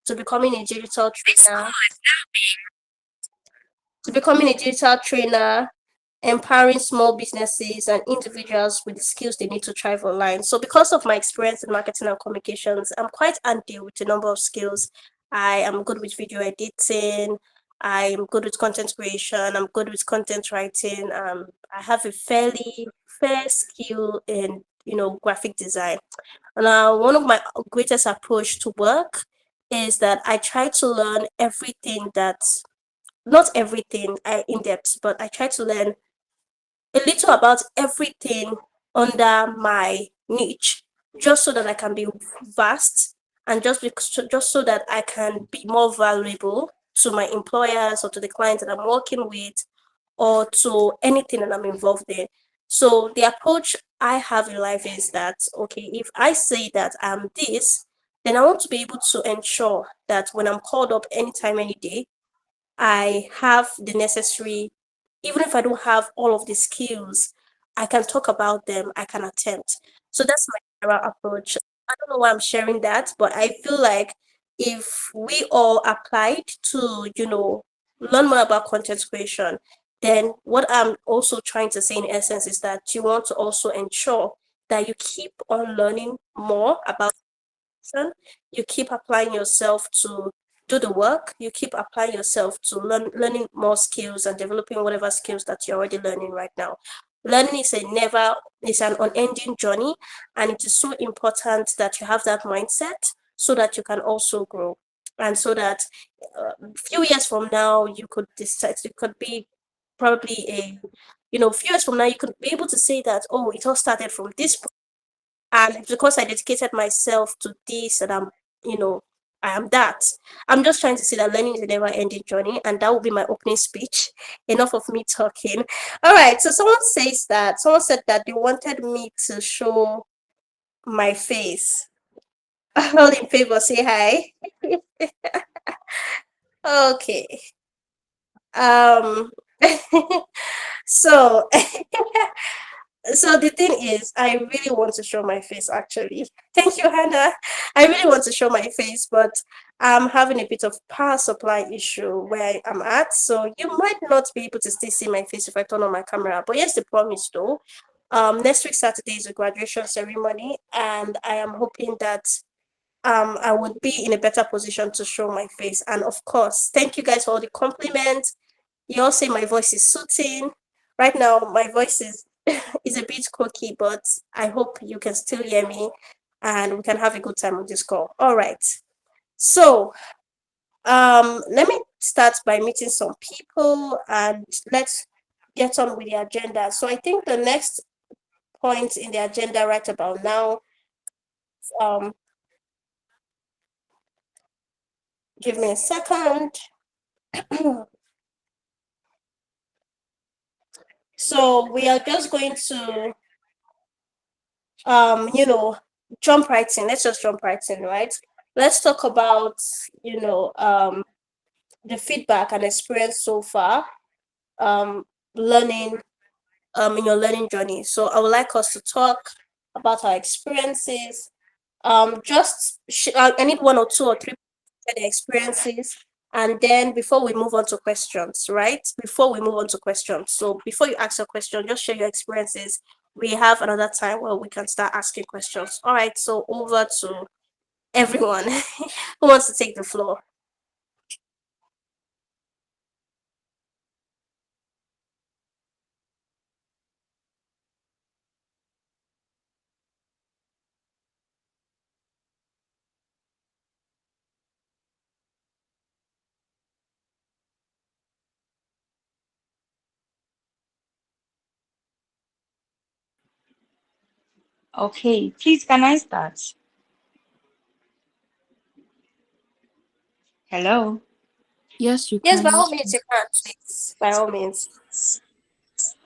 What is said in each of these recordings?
to becoming a digital trainer, to becoming a digital trainer, empowering small businesses and individuals with the skills they need to thrive online. So, because of my experience in marketing and communications, I'm quite handy with a number of skills. I am good with video editing. I'm good with content creation. I'm good with content writing. I have a fairly fair skill in graphic design. Now, one of my greatest approach to work is that I try to learn everything that not everything in depth, but I try to learn a little about everything under my niche, just so that I can be vast and just so that I can be more valuable to my employers or to the clients that I'm working with or to anything that I'm involved in. So the approach I have in life is that, okay, if I say that I'm this, then I want to be able to ensure that when I'm called up anytime, any day, I have the necessary, even if I don't have all of the skills, I can talk about them, I can attempt. So that's my general approach. I don't know why I'm sharing that, but I feel like if we all applied to, learn more about content creation, then what I'm also trying to say in essence is that you want to also ensure that you keep on learning more about action, you keep applying yourself to do the work, you keep applying yourself to learning more skills and developing whatever skills that you're already learning right now. Learning is an unending journey, and it is so important that you have that mindset so that you can also grow. And so that a few years from now, you could decide, you could be probably few years from now, you could be able to say that, oh, it all started from this, and because I dedicated myself to this, and I am that. I'm just trying to say that learning is a never ending journey, and that will be my opening speech. Enough of me talking. All right. So someone said that they wanted me to show my face. All in favor, say hi. Okay. Um. so So the thing is, I really want to show my face actually. Thank you, Hannah. I really want to show my face, but I'm having a bit of power supply issue where I'm at. So you might not be able to still see my face if I turn on my camera. But here's the promise though. Next week Saturday is a graduation ceremony, and I am hoping that I would be in a better position to show my face. And of course, thank you guys for all the compliments. You all say my voice is soothing. Right now, my voice is a bit croaky, but I hope you can still hear me and we can have a good time on this call. All right. So, let me start by meeting some people and let's get on with the agenda. So, I think the next point in the agenda right about now, um, give me a second. So, we are just going to jump right in. Let's just jump right in, right? Let's talk about the feedback and experience so far, um learning in your learning journey. So I would like us to talk about our experiences. I need one or two or three experiences, and then before we move on to questions, right? Before we move on to questions, so before you ask your question, just share your experiences. We have another time where we can start asking questions. All right, so over to everyone who wants to take the floor. Okay, please can I start? Hello. Yes, you Yes, by can. all means you can, please. By all means.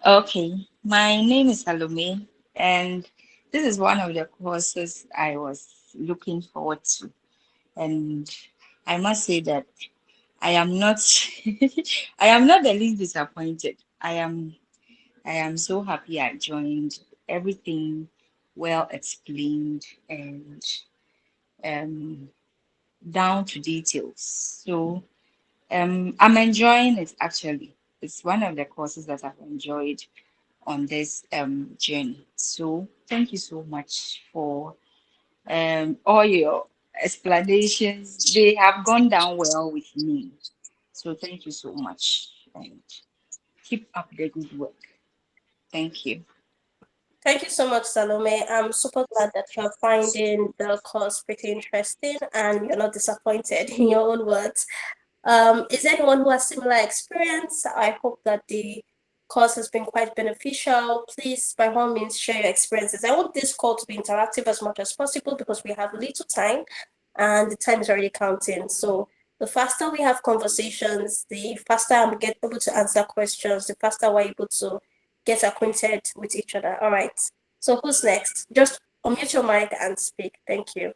Okay, my name is Salome, and this is one of the courses I was looking forward to. And I must say that I am not I am not the least disappointed. I am so happy I joined. Everything well explained, and um down to details. So I'm enjoying it actually. It's one of the courses that I've enjoyed on this journey. So thank you so much for all your explanations. They have gone down well with me. So thank you so much and keep up the good work. Thank you. Thank you so much, Salome. I'm super glad that you're finding the course pretty interesting and you're not disappointed in your own words. Is there anyone who has similar experience? I hope that the course has been quite beneficial. Please, by all means, share your experiences. I want this call to be interactive as much as possible because we have little time and the time is already counting. So the faster we have conversations, the faster I'm get able to answer questions, the faster we're able to get acquainted with each other. All right. So who's next? Just unmute your mic and speak. Thank you.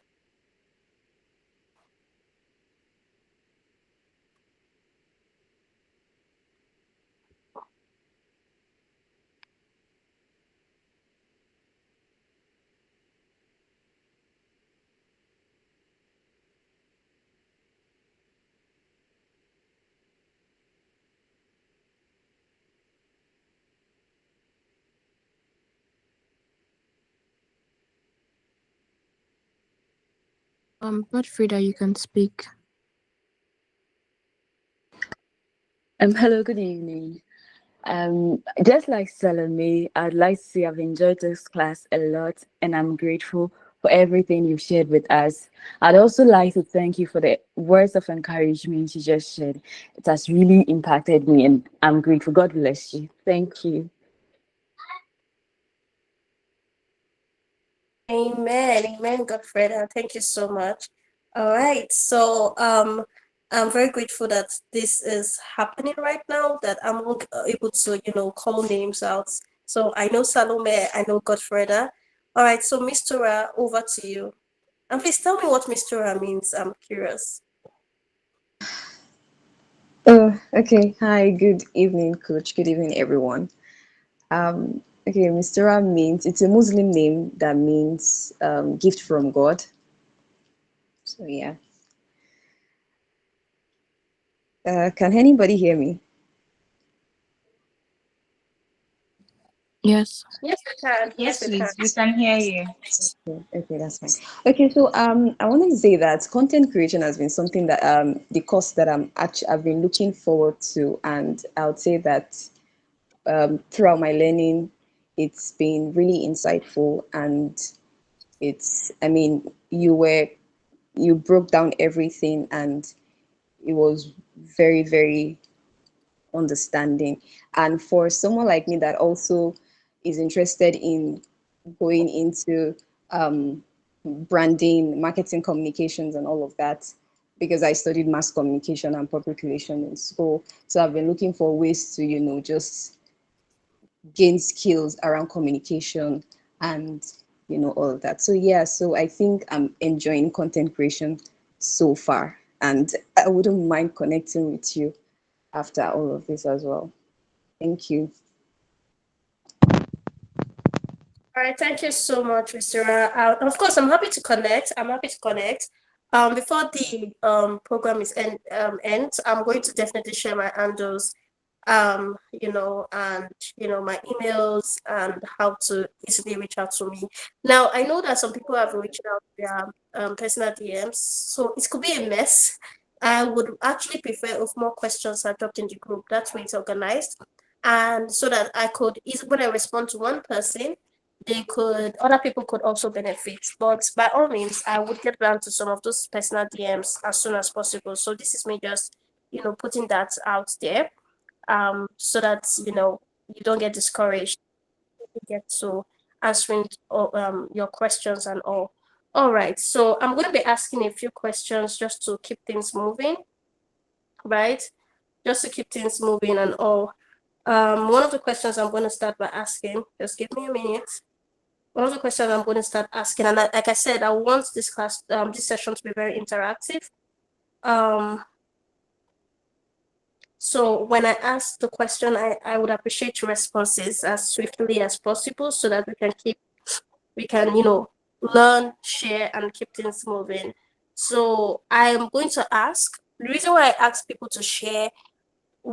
Godfrida, you can speak. Hello, good evening. Just like Salome, I'd like to say I've enjoyed this class a lot and I'm grateful for everything you've shared with us. I'd also like to thank you for the words of encouragement you just shared. It has really impacted me and I'm grateful. God bless you. Thank you. Amen. Amen, Godfreda. Thank you so much. All right. So I'm very grateful that this is happening right now, that I'm able to, call names out. So I know Salome, I know Godfreda. All right, so Mistura, over to you. And please tell me what Mistura means. I'm curious. Oh, okay. Hi, good evening, coach. Good evening, everyone. Okay, Mistara means it's a Muslim name that means gift from God. So yeah. Can anybody hear me? Yes. Yes, we can. Yes, Yes, we can. please, we can hear you. Yeah, okay, that's fine. Okay, so I wanted to say that content creation has been something that the course that I've been looking forward to, and I would say that throughout my learning, it's been really insightful, and I mean, you broke down everything, and it was very, very understanding. And for someone like me that also is interested in going into branding, marketing, communications, and all of that, because I studied mass communication and public relations in school. So I've been looking for ways to, just gain skills around communication and, all of that. So yeah, so I think I'm enjoying content creation so far. And I wouldn't mind connecting with you after all of this as well. Thank you. All right, thank you so much, Mistura. Of course, I'm happy to connect. I'm happy to connect. Before the program ends, I'm going to definitely share my handles, and my emails and how to easily reach out to me. Now, I know that some people have reached out via personal DMs, so it could be a mess. I would actually prefer if more questions are dropped in the group. That way, it's organized, and so that I could, when I respond to one person, other people could also benefit. But by all means, I would get down to some of those personal DMs as soon as possible. So this is me just, putting that out there, so that you don't get discouraged. You get to answering your questions and all. All right, so I'm going to be asking a few questions just to keep things moving, right? Just to keep things moving and all. One of the questions I'm going to start by asking, just give me a minute. One of the questions I'm going to start asking, and like I said, I want this session to be very interactive. Um, so when I ask the question, I would appreciate your responses as swiftly as possible so that we can, learn, share, and keep things moving. So I'm going to ask. The reason why I ask people to share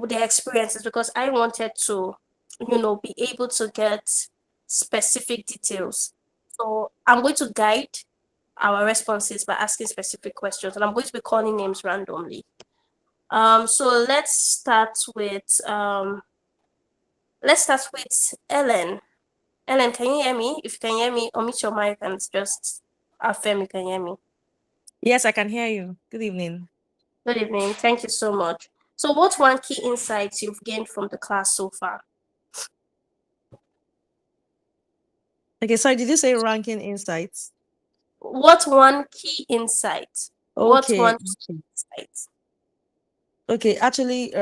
their experiences because I wanted to, be able to get specific details. So I'm going to guide our responses by asking specific questions, and I'm going to be calling names randomly. So let's start with Ellen. Ellen, can you hear me? If you can hear me, unmute your mic and just affirm you can hear me. Yes, I can hear you. Good evening. Good evening. Thank you so much. So, what's one key insight you've gained from the class so far? Okay, sorry, did you say ranking insights? What one key insight? What one Okay. key insight? Okay, actually,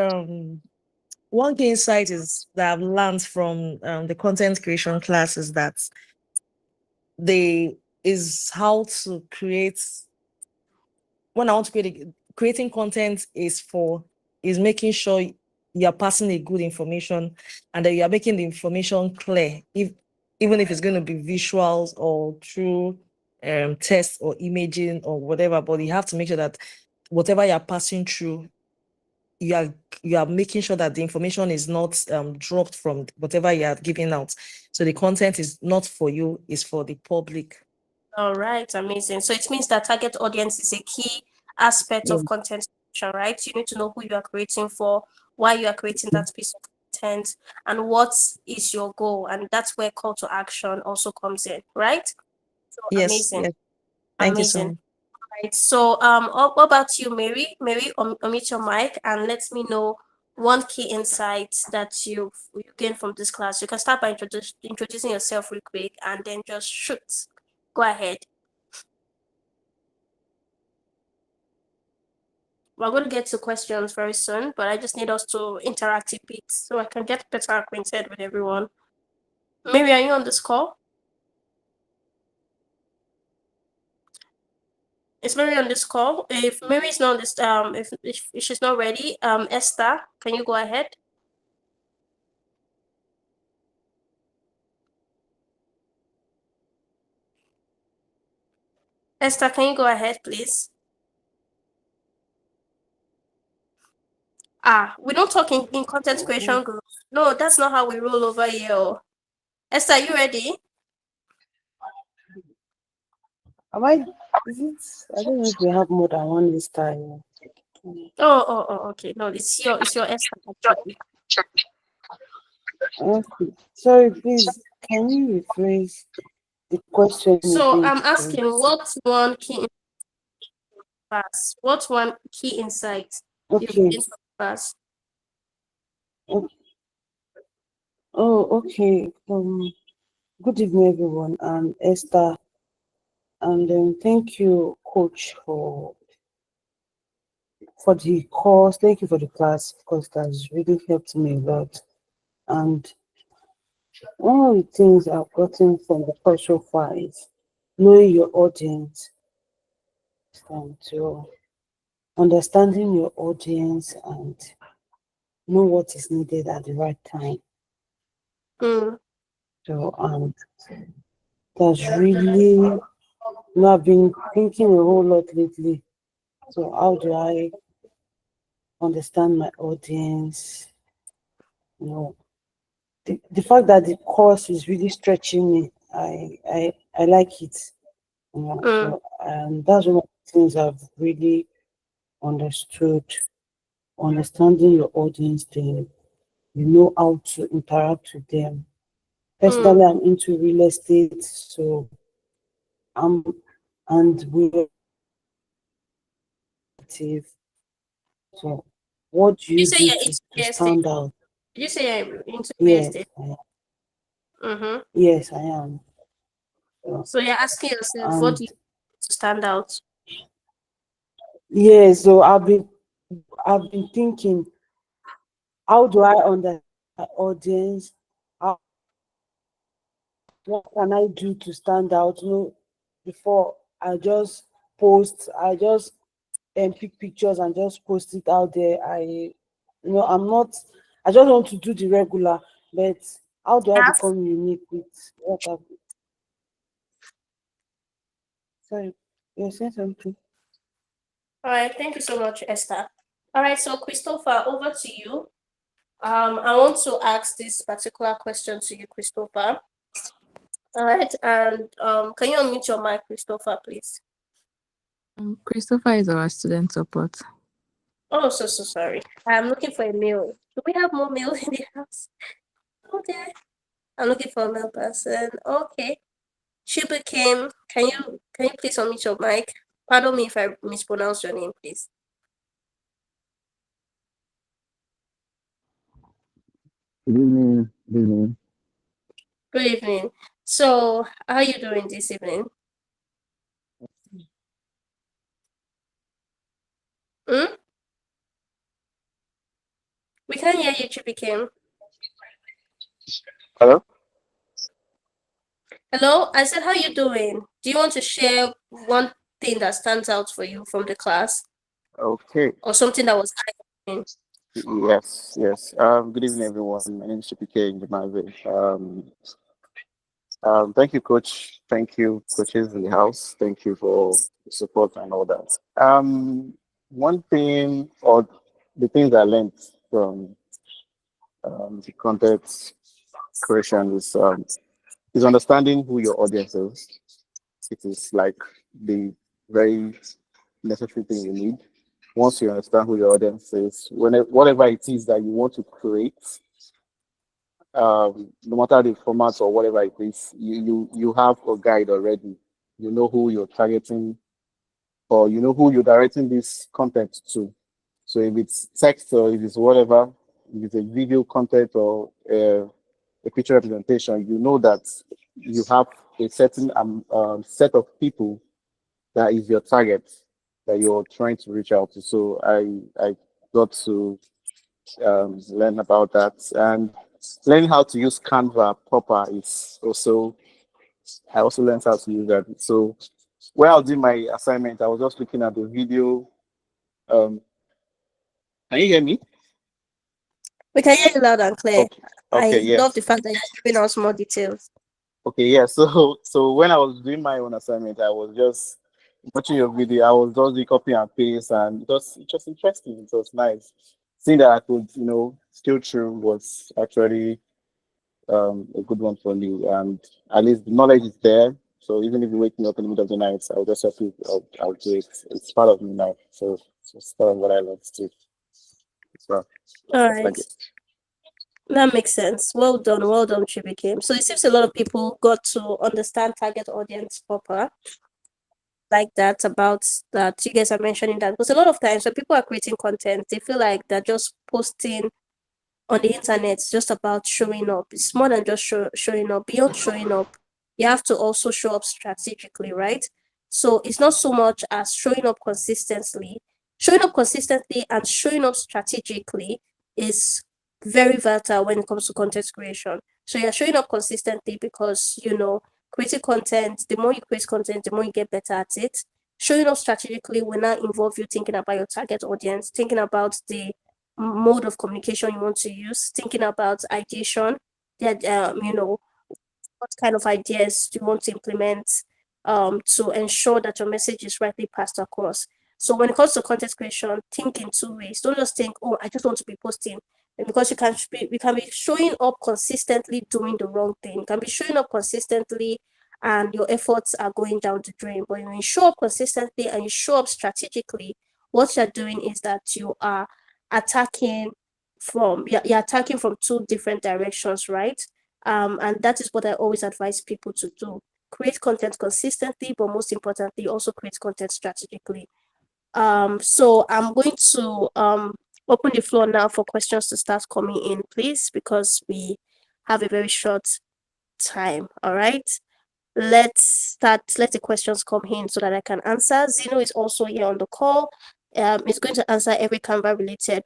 one key insight is that I've learned from the content creation class is that they is how to create. When I want to creating content is making sure you're passing a good information and that you are making the information clear, even if it's going to be visuals or through text or imaging or whatever, but you have to make sure that whatever you're passing through, you are making sure that the information is not dropped from whatever you are giving out. So the content is not for you, it's for the public. All right, amazing. So it means that target audience is a key aspect Yeah. of content creation, right? You need to know who you are creating for, why you are creating that piece of content, and what is your goal. And that's where call to action also comes in, right? So Yes, amazing, yes. Thank you so amazing. much. Right. So what about you, Mary? Mary, unmute your mic and let me know one key insight that you gained from this class. You can start by introducing yourself real quick and then just shoot. Go ahead. We're going to get to questions very soon, but I just need us to interact a bit so I can get better acquainted with everyone. Mary, are you on this call? Is Mary on this call? If Mary is not on this, if she's not ready, Esther, can you go ahead? Esther, can you go ahead, please? We don't talk in content creation groups. No, that's not how we roll over here. Oh. Esther, are you ready? Am I? Is it? I don't know if we have more than one list here. Okay. No, it's your Esther actually. Okay. Sorry, please. Can you rephrase the question So again, I'm asking, please? what's one key insight you've Okay. gained from class? Oh, okay. Good evening, everyone. I'm Esther, and thank you, Coach, for the course. Thank you for the class because that's really helped me a lot. And one of the things I've gotten from the course so far is knowing your audience, and to understanding your audience and know what is needed at the right time. Mm, So that's really, I've been thinking a whole lot lately. So how do I understand my audience? The fact that the course is really stretching me, I like it. mm, So that's one of the things I've really understood. Understanding your audience, then you know how to interact with them. Personally, I'm into real estate, so I'm and we're active. So, what do Did you you say do you're into to real estate? stand out? Did you say you're into real Yes, estate? I am. Mm-hmm. Yes, I am. So, So you're asking yourself, what and do you do to stand out? yeah, so I've been thinking, how do I understand my audience? How, what can I do to stand out? Before I just I just pick pictures and just post it out there. I'm not. I just want to do the regular, but how do I Yes. become unique with what I've? Sorry, you're saying something. All right, thank you so much, Esther. All right, so Christopher, over to you. I want to ask this particular question to you, Christopher. All right, and can you unmute your mic, Christopher, please? Christopher is our student support. Oh, so sorry. I'm looking for a male. Do we have more males in the house? Okay. I'm looking for a male person. Okay. She became. Can you please unmute your mic? Pardon me if I mispronounce your name, please. Good evening. Good evening. Good evening. So, how are you doing this evening? Hmm? We can't hear you, Chibikim. Hello? Hello? I said, how are you doing? Do you want to share one thing that stands out for you from the class Okay. or something that was eye-opening? Yes, yes. Good evening, everyone. My name is CPK Njemaze. Thank you, Coach. Thank you, coaches in the house. Thank you for the support and all that. One thing, or the things I learned from the content creation is understanding who your audience is. It is like the very necessary thing you need. Once you understand who your audience is, whatever it is that you want to create, no matter the format or whatever it is, you have a guide already. You know who you're targeting, or you know who you're directing this content to. So if it's text or if it's whatever, if it's a video content or a picture representation, you know that you have a certain set of people that is your target that you're trying to reach out to. So I got to learn about that, and learning how to use Canva proper is also, I also learned how to use that. So while I was doing my assignment, I was just looking at the video. Um, can you hear me? We can hear you loud and clear. Okay. Okay. I love the Yes. fact that you're giving us more details. Okay. Yeah. So when I was doing my own assignment, I was just watching your video. I was just doing copy and paste, and it was interesting. It was nice. Seeing that I could, still through was actually a good one for me. And at least the knowledge is there. So even if you wake me up in the middle of the night, I'll just have to, I'll do it. It's part of me now. So it's part of what I love to do. So All stuff like right. it. That makes sense. Well done, Chibikim. So it seems a lot of people got to understand target audience proper, like that, about that you guys are mentioning that. Because a lot of times when people are creating content, they feel like they're just posting on the internet. It's just about showing up. It's more than just showing up. Beyond showing up, you have to also show up strategically, right? So it's not so much as showing up consistently. Showing up consistently and showing up strategically is very vital when it comes to content creation. So you're showing up consistently because, creating content, the more you create content, the more you get better at it. Showing up strategically will now involve you thinking about your target audience, thinking about the mode of communication you want to use, thinking about ideation, that what kind of ideas do you want to implement to ensure that your message is rightly passed across. So when it comes to content creation, think in two ways. Don't just think, oh, I just want to be posting. And because you can be showing up consistently doing the wrong thing. You can be showing up consistently and your efforts are going down the drain. But when you show up consistently and you show up strategically, what you're doing is that you are attacking you're attacking from two different directions, right? And that is what I always advise people to do. Create content consistently, but most importantly, also create content strategically. So I'm going to open the floor now for questions to start coming in, please, because we have a very short time. All right. Let's start. Let the questions come in so that I can answer. Zeno is also here on the call. He's going to answer every Canva related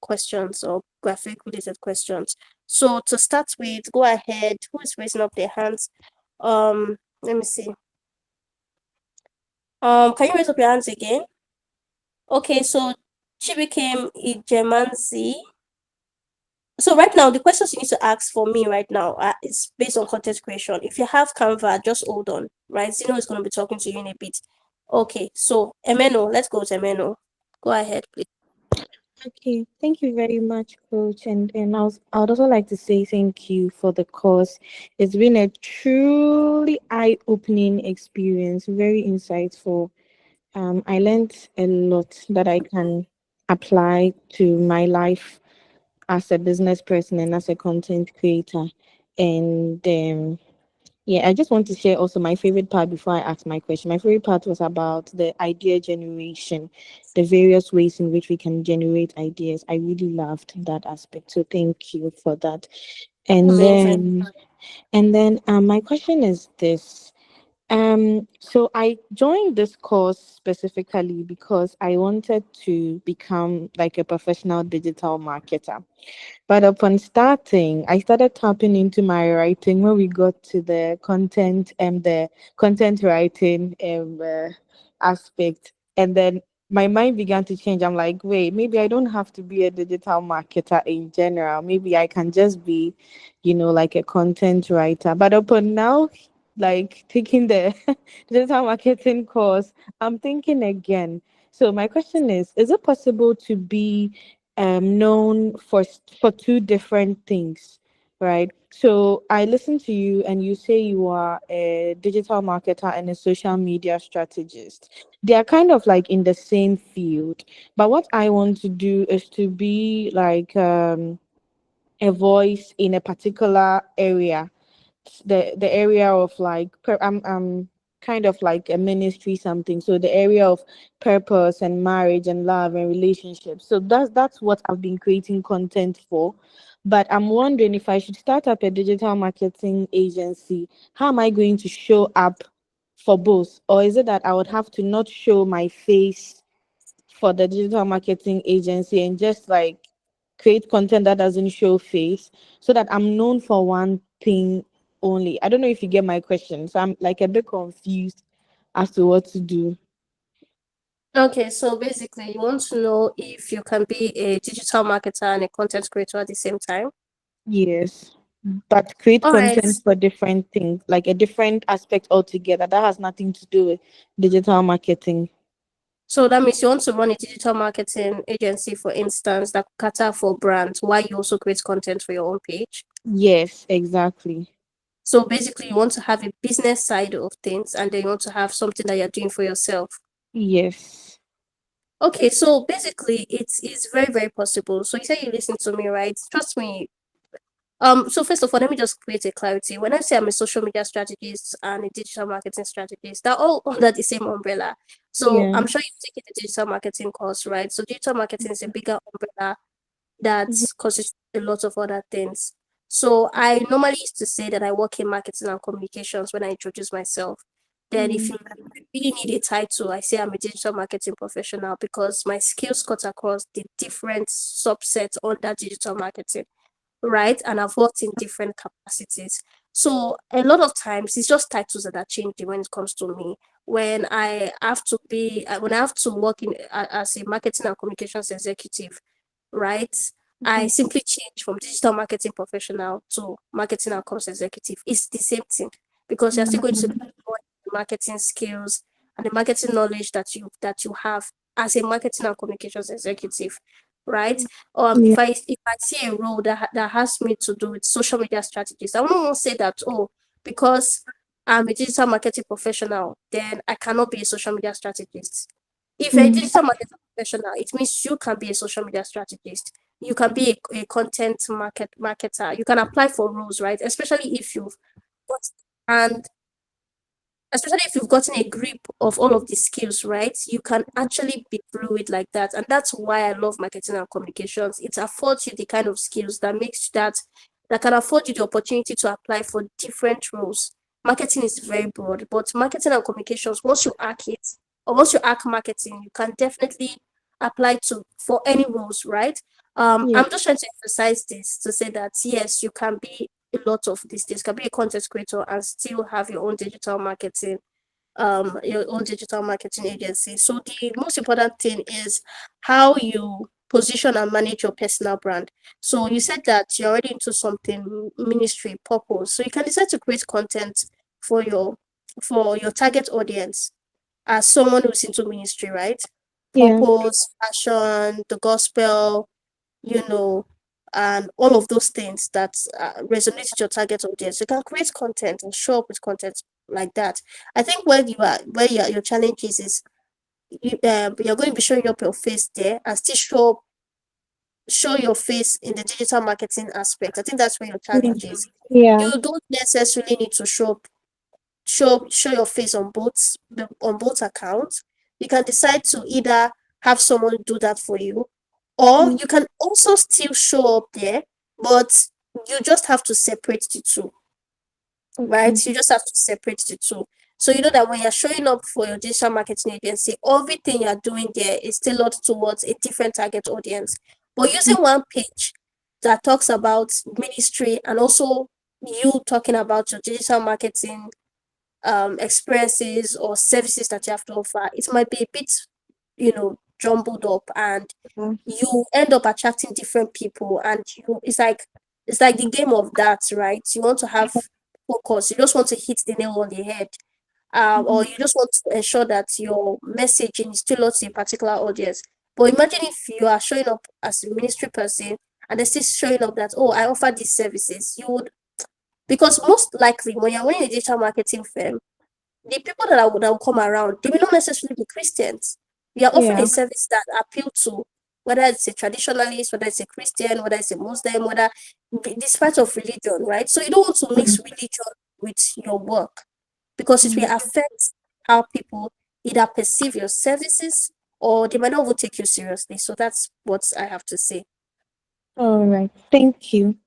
questions or graphic related questions. So to start with, go ahead. Who is raising up their hands? Let me see. Can you raise up your hands again? Okay, so she became Ijemanzi. So right now, the questions you need to ask for me right now is based on content creation. If you have Canva, just hold on, right? Zeno is going to be talking to you in a bit. Okay, so Emeno, let's go to Emeno. Go ahead, please. Okay, thank you very much, Coach. I would also like to say thank you for the course. It's been a truly eye-opening experience, very insightful. I learned a lot that I can apply to my life as a business person and as a content creator. And yeah, I just want to share also my favorite part before I ask my question. My favorite part was about the idea generation, the various ways in which we can generate ideas. I really loved that aspect. So thank you for that. And Amazing. my question is this. So I joined this course specifically because I wanted to become like a professional digital marketer. But upon starting, I started tapping into my writing when we got to the content writing aspect. And then my mind began to change. I'm like, wait, maybe I don't have to be a digital marketer in general. Maybe I can just be, like a content writer. But upon now, like taking the digital marketing course, I'm thinking again. So my question is it possible to be known for two different things, right? So I listen to you and you say you are a digital marketer and a social media strategist. They are kind of like in the same field, but what I want to do is to be like a voice in a particular area, the area of like I'm kind of like a ministry something, so the area of purpose and marriage and love and relationships. So that's what I've been creating content for. But I'm wondering if I should start up a digital marketing agency, how am I going to show up for both? Or is it that I would have to not show my face for the digital marketing agency and just like create content that doesn't show face so that I'm known for one thing only? I don't know if you get my question. So I'm like a bit confused as to what to do. Okay, so basically, you want to know if you can be a digital marketer and a content creator at the same time. Yes. But create All right. content for different things, like a different aspect altogether. That has nothing to do with digital marketing. So that means you want to run a digital marketing agency, for instance, that cater for brands while you also create content for your own page. Yes, exactly. So basically, you want to have a business side of things and then you want to have something that you're doing for yourself. Yes. Okay, so basically, it is very, very possible. So you say you listen to me, right? Trust me. So first of all, let me just create a clarity. When I say I'm a social media strategist and a digital marketing strategist, they're all under the same umbrella. So Yeah. I'm sure you've taken the digital marketing course, right? So digital marketing is a bigger umbrella that Mhm. consists of a lot of other things. So I normally used to say that I work in marketing and communications when I introduce myself. Then if Mm. you really need a title, I say I'm a digital marketing professional because my skills cut across the different subsets under digital marketing, right? And I've worked in different capacities. So a lot of times it's just titles that are changing when it comes to me. When I have to work as a marketing and communications executive, right? I Okay. simply change from digital marketing professional to marketing and comms executive. It's the same thing because you're still going to Mm. learn more the marketing skills and the marketing knowledge that you have as a marketing and communications executive, right? Yeah. If I see a role that has me to do with social media strategies, I won't say that, oh, because I'm a digital marketing professional, then I cannot be a social media strategist. If you're a Mm. digital marketing professional, it means you can be a social media strategist. You can be a content marketer. You can apply for roles, right? Got and especially if you've gotten a grip of all of these skills, right? You can actually be fluid like that. And that's why I love marketing and communications. It affords you the kind of skills that can afford you the opportunity to apply for different roles. Marketing is very broad, but marketing and communications, once you hack it, or once you hack marketing, you can definitely apply to for any roles, right? Yeah. I'm just trying to emphasize this to say that yes, you can be a lot of these things. You can be a content creator and still have your own digital marketing agency. So the most important thing is how you position and manage your personal brand. So you said that you're already into something ministry purpose. So you can decide to create content for your target audience, as someone who's into ministry, right? Yeah. Purpose, passion, the gospel, you know, and all of those things that resonate with your target audience. You can create content and show up with content like that. I think where your challenge is you're going to be showing up your face there and still show your face in the digital marketing aspect. I think that's where your Yeah. challenge is. Yeah. You don't necessarily need to show your face on both accounts. You can decide to either have someone do that for you, or Mm, you can also still show up there, but you just have to separate the two, okay. right? You just have to separate the two. So you know that when you're showing up for your digital marketing agency, everything you're doing there is tailored towards a different target audience. But Mm, using one page that talks about ministry and also you talking about your digital marketing experiences or services that you have to offer, it might be a bit, jumbled up, and yeah. you end up attracting different people, and it's like the game of that, right? You want to have focus, you just want to hit the nail on the head, or Mhm. you just want to ensure that your messaging is tailored to a particular audience. But imagine if you are showing up as a ministry person and they're still showing up that, oh, I offer these services, you would, because most likely when you're running a digital marketing firm, the people that will come around, they may not necessarily be Christians. We are offering a Yeah. service that appeal to whether it's a traditionalist, whether it's a Christian, whether it's a Muslim, whether despite of religion, right? So you don't want to mix Mm, religion with your work because it mm. will affect how people either perceive your services or they might not even take you seriously. So that's what I have to say. All right. Thank you.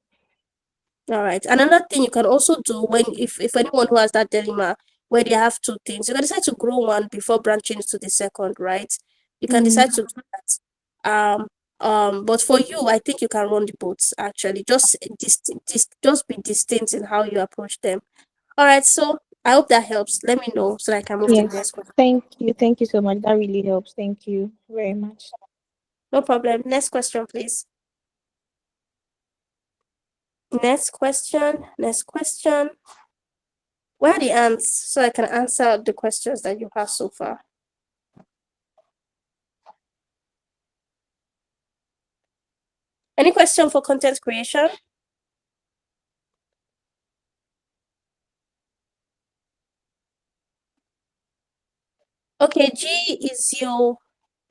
All right. Another thing you can also do when if anyone who has that dilemma where they have two things, you can decide to grow one before branching to the second, right? You can Mm, decide to do that. But for you, I think you can run the boats actually. Just be distinct in how you approach them. All right. So I hope that helps. Let me know so that I can move to the yes. next question. Thank you. Thank you so much. That really helps. Thank you very much. No problem. Next question, please. Next question. Next question. Where are the ants so I can answer the questions that you have so far? Any question for content creation? Okay, G is your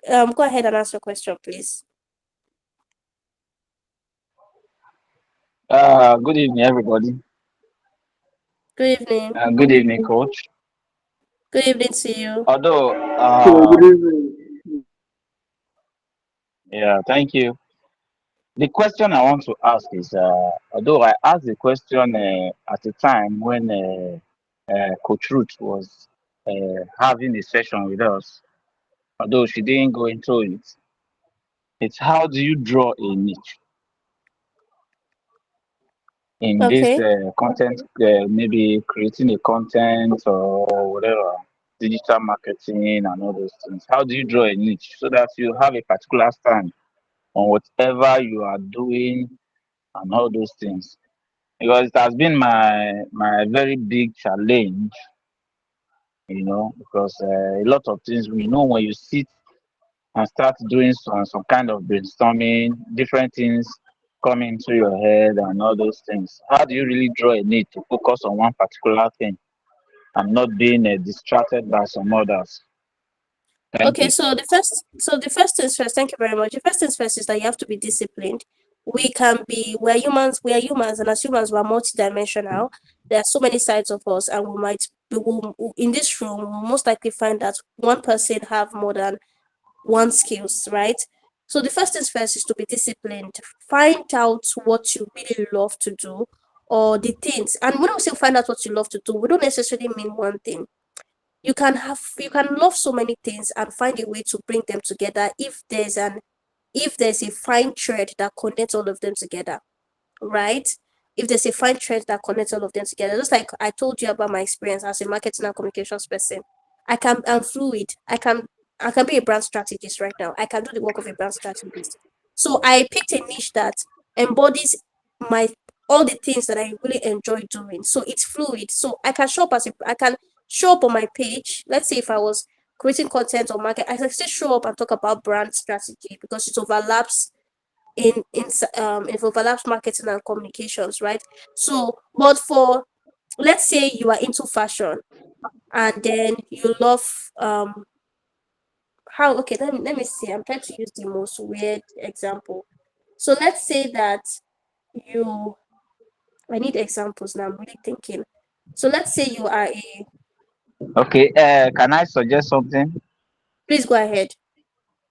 go ahead and ask your question, please. Good evening, everybody. Good evening. Good evening, coach. Good evening to you. Although, So good evening. yeah, thank you. The question I want to ask is, although I asked the question at a time when Coach Ruth was having a session with us, although she didn't go into it, it's how do you draw a niche in this Okay. content, maybe creating a content or whatever, digital marketing and all those things. How do you draw a niche so that you have a particular stand on whatever you are doing and all those things? Because it has been my very big challenge, because a lot of things we know when you sit and start doing some kind of brainstorming, different things come into your head and all those things. How do you really draw a need to focus on one particular thing and not being distracted by some others? Thank Okay, you. so the first things first, thank you very much. The first things first is that you have to be disciplined. We're humans, and as humans, we're multidimensional. There are so many sides of us, and in this room, we'll most likely find that one person have more than one skills, right? So the first things first is to be disciplined. Find out what you really love to do, or the things. And when we say find out what you love to do, we don't necessarily mean one thing. You can love so many things and find a way to bring them together if there's a fine thread that connects all of them together, right? If there's a fine thread that connects all of them together, just like I told you about my experience as a marketing and communications person, I'm fluid. I can be a brand strategist right now. I can do the work of a brand strategist. So I picked a niche that embodies my all the things that I really enjoy doing. So it's fluid. So I can show up on my page. Let's say if I was creating content or market, I can still show up and talk about brand strategy because it overlaps it overlaps marketing and communications, right? So, but for let's say you are into fashion and then you love how okay let me see, I'm trying to use the most weird example. So let's say that you I need examples now, I'm really thinking. So let's say you are a Okay, can I suggest something? please go ahead.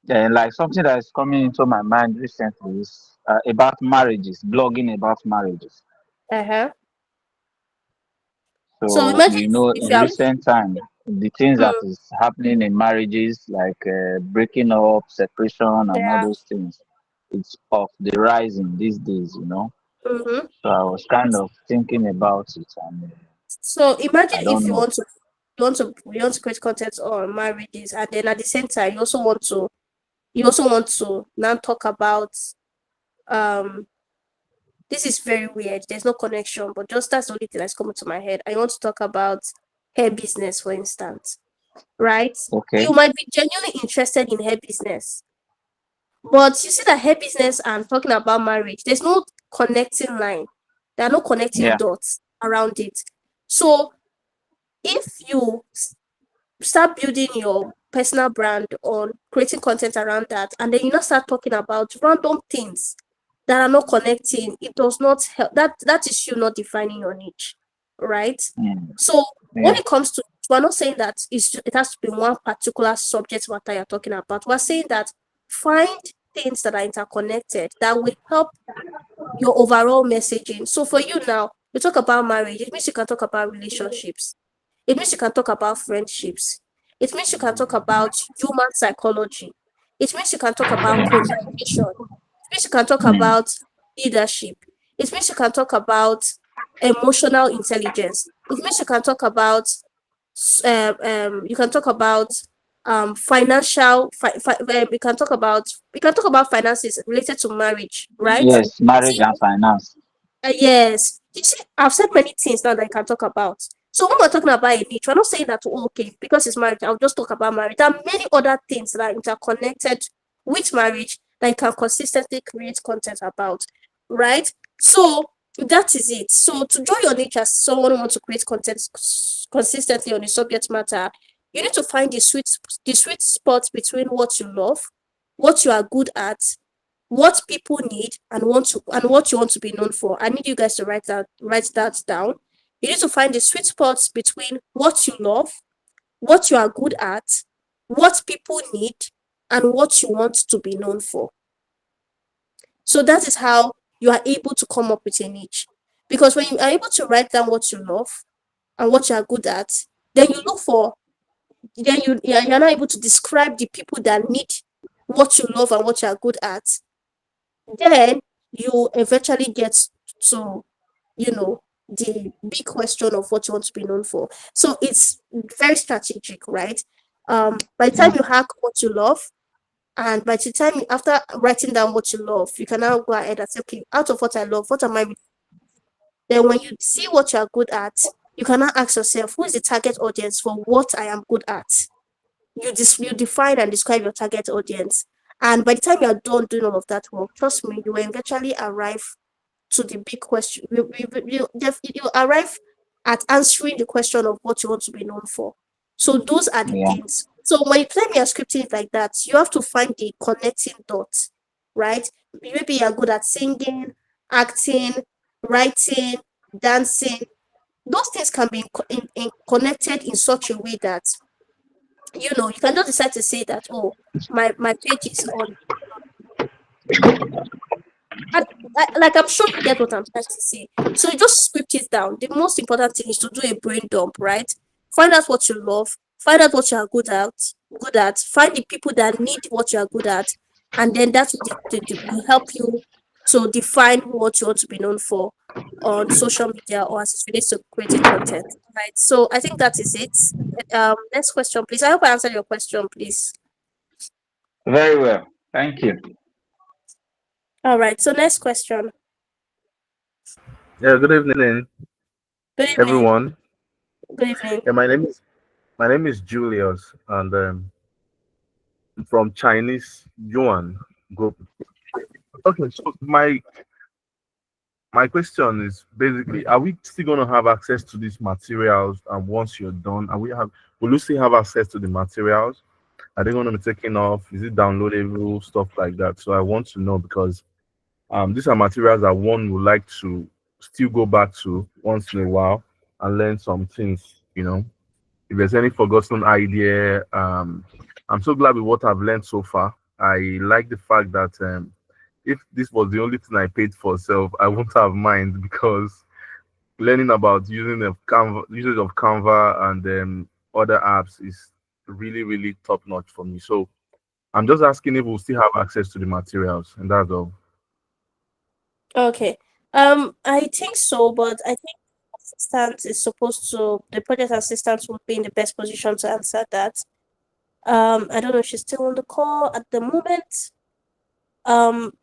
Like something that is coming into my mind recently is about marriages, blogging about marriages. Uh-huh. So So, imagine you know, if you in are recent time, the things that mm, is happening in marriages, like breaking up, separation, and all yeah. those things, it's of the rising these days, you know. Mm-hmm. So I was kind of thinking about it, and So imagine I if don't know. you want to create content on marriages and then at the same time you also want to now talk about um this is very weird. There's no connection, but just that's the only thing that's coming to my head. I want to talk about hair business, for instance, right? Okay. You might be genuinely interested in hair business, but you see that hair business and talking about marriage, there's no connecting line. There are no connecting Yeah. dots around it. So if you start building your personal brand on creating content around that, and then you not start talking about random things that are not connecting, it does not help. That is you not defining your niche, right? Mm. So when Yeah. it comes to, we're not saying that it has to be one particular subject matter you're talking about. We're saying that find things that are interconnected that will help your overall messaging. So for you now, you talk about marriage, it means you can talk about relationships, it means you can talk about friendships. It means you can talk about human psychology. It means you can talk about communication. It means you can talk Mm. about leadership. It means you can talk about emotional intelligence. It means you can talk about you can talk about financial we can talk about finances related to marriage, right? Yes, marriage See, and finance. yes. You see, I've said many things now that I can talk about. So when we're talking about a niche, we're not saying that, oh, okay, because it's marriage, I'll just talk about marriage. There are many other things that are interconnected with marriage that you can consistently create content about, right? So that is it. So to draw your niche as someone who wants to create content consistently on a subject matter, you need to find the sweet spot between what you love, what you are good at, what people need and what you want to be known for. I need you guys to write that down. You need to find the sweet spots between what you love, what you are good at, what people need, and what you want to be known for. So that is how you are able to come up with a niche. Because when you are able to write down what you love and what you are good at, then you look for then you're not able to describe the people that need what you love and what you are good at, then you eventually get to, you know, the big question of what you want to be known for. So it's very strategic, right? By the time Yeah. you hack what you love, and by the time after writing down what you love, you can now go ahead and say, okay, out of what I love, what am I? Then when you see what you are good at, you can now ask yourself, who is the target audience for what I am good at? You define and describe your target audience. And by the time you are done doing all of that work, trust me, you will eventually arrive to the big question. You arrive at answering the question of what you want to be known for. So those are the Yeah. things. So when you plan your scripting it like that, you have to find the connecting dots, right? Maybe you're good at singing, acting, writing, dancing. Those things can be connected in such a way that you can just decide to say that, oh, my page is on. And like I'm sure you get what I'm trying to say. So you just script it down. The most important thing is to do a brain dump, right? Find out what you love, find out what you are good at, find the people that need what you are good at, and then that will help you to define what you want to be known for on social media or as it relates to creating content. Right. So I think that is it. Next question, please. I hope I answered your question, please. Very well. Thank you. All right. So next question. Yeah, good evening, Good evening. everyone. Good evening. Yeah, my name is My name is Julius, and I'm from Chinese Yuan Group. Okay, so my question is basically: are we still going to have access to these materials? And once you're done, will you still have access to the materials? Are they going to be taken off? Is it downloadable? Stuff like that. So I want to know because these are materials that one would like to still go back to once in a while and learn some things. If there's any forgotten idea, I'm so glad with what I've learned so far. I like the fact that if this was the only thing I paid for self, I won't have mind because learning about usage of Canva and other apps is really, really top notch for me. So I'm just asking if we'll still have access to the materials, and that's all. Okay. I think so, but I think the project assistant would be in the best position to answer that. I don't know if she's still on the call at the moment.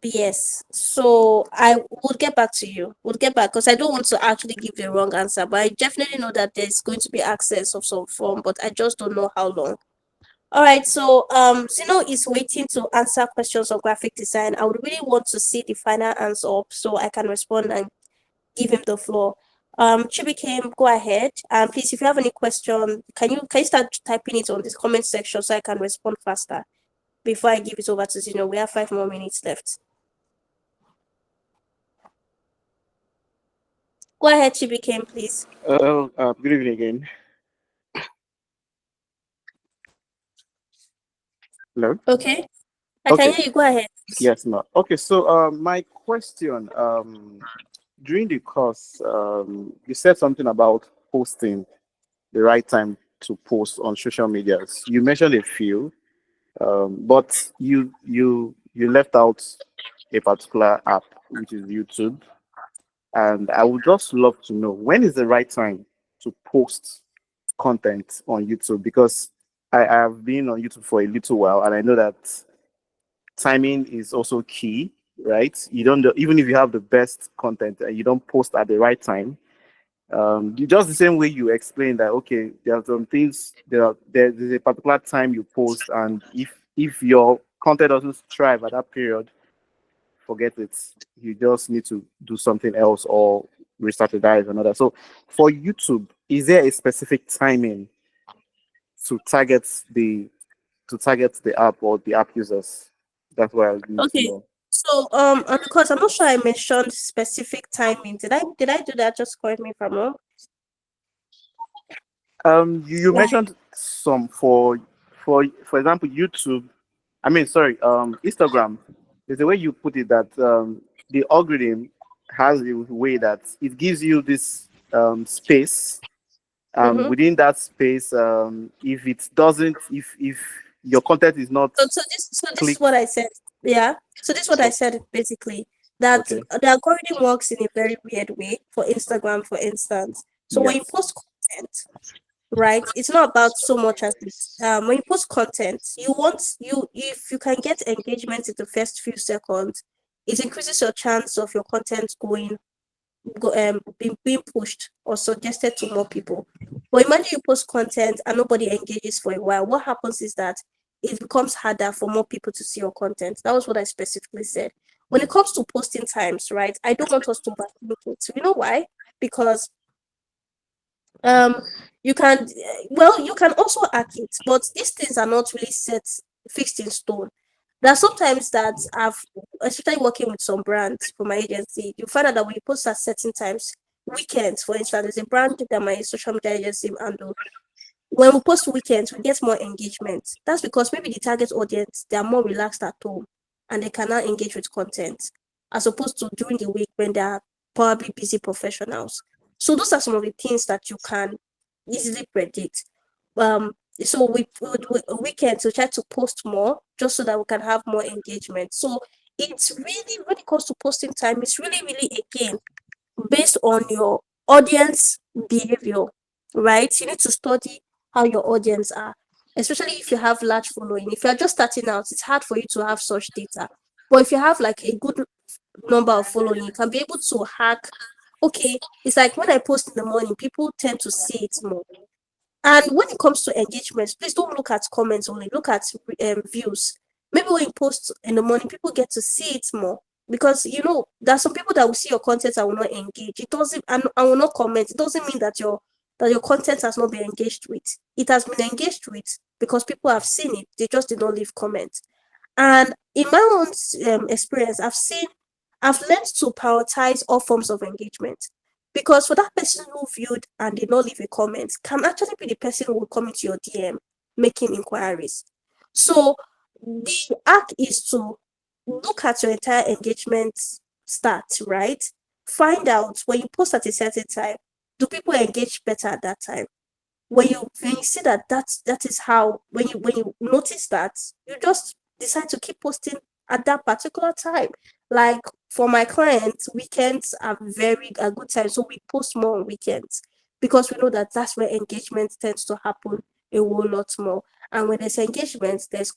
Yes. So I would get back to you. Would get back because I don't want to actually give the wrong answer, but I definitely know that there's going to be access of some form, but I just don't know how long. All right, so Zeno is waiting to answer questions on graphic design. I would really want to see the final answer up so I can respond and give him the floor. Chibike, go ahead. Please, if you have any question, can you start typing it on this comment section so I can respond faster before I give it over to Zeno? We have 5 more minutes left. Go ahead, Chibike, please. Good evening again. Hello. Okay, I can Okay. hear you. Go ahead. Yes, no. Okay, so my question, during the course, you said something about posting the right time to post on social medias. You mentioned a few, but you left out a particular app, which is YouTube. And I would just love to know when is the right time to post content on YouTube because I have been on YouTube for a little while and I know that timing is also key, right? You don't even if you have the best content and you don't post at the right time. You just the same way you explain that okay, there are some things there's a particular time you post, and if your content doesn't thrive at that period, forget it. You just need to do something else or re-strategize another. So for YouTube, is there a specific timing to target the the app or the app users? That's what I need to Okay. know. So because I'm not sure I mentioned specific timing. Did I do that? Just correct me if I'm wrong. You mentioned some for example YouTube. I mean, sorry, Instagram. There's a way you put it that the algorithm has a way that it gives you this space. Mm-hmm. Within that space, if it doesn't, if your content is not So this is what clicked, I said. Yeah. So this is what I oh, said basically that okay, the algorithm works in a very weird way for Instagram, for instance. So when you yes, post content, right, it's not about so much as when you post content, if you can get engagement in the first few seconds, it increases your chance of your content being pushed or suggested to more people. But imagine you post content and nobody engages for a while. What happens is that it becomes harder for more people to see your content. That was what I specifically said. When it comes to posting times, right? I don't want us to look it. You know why? Because um you can you can also hack it, but these things are not really fixed in stone. There are sometimes that I've, especially working with some brands for my agency, you find out that when you post at certain times, weekends, for instance, there's a brand that my social media agency handle. When we post weekends, we get more engagement. That's because maybe the target audience, they are more relaxed at home and they cannot engage with content as opposed to during the week when they are probably busy professionals. So those are some of the things that you can easily predict. So we weekends we try to post more just so that we can have more engagement. So it's really when it comes to posting time, it's really again based on your audience behavior, right? You need to study how your audience are, especially if you have large following. If you're just starting out, it's hard for you to have such data. But if you have like a good number of following, you can be able to hack. Okay, it's like when I post in the morning, people tend to see it more. And when it comes to engagements, please don't look at comments only, look at views. Maybe when you post in the morning, people get to see it more because there are some people that will see your content and will not engage. It doesn't and will not comment. It doesn't mean that your content has not been engaged with. It has been engaged with because people have seen it. They just did not leave comments. And in my own experience, I've learned to prioritize all forms of engagement because for that person who viewed and did not leave a comment can actually be the person who will come into your DM making inquiries. So the act is to look at your entire engagement stats, right? Find out when you post at a certain time, do people engage better at that time? When you see that is how when you notice that, you just decide to keep posting at that particular time. Like for my clients, weekends are very a good time, so we post more on weekends because we know that that's where engagement tends to happen a whole lot more. And when there's engagement, there's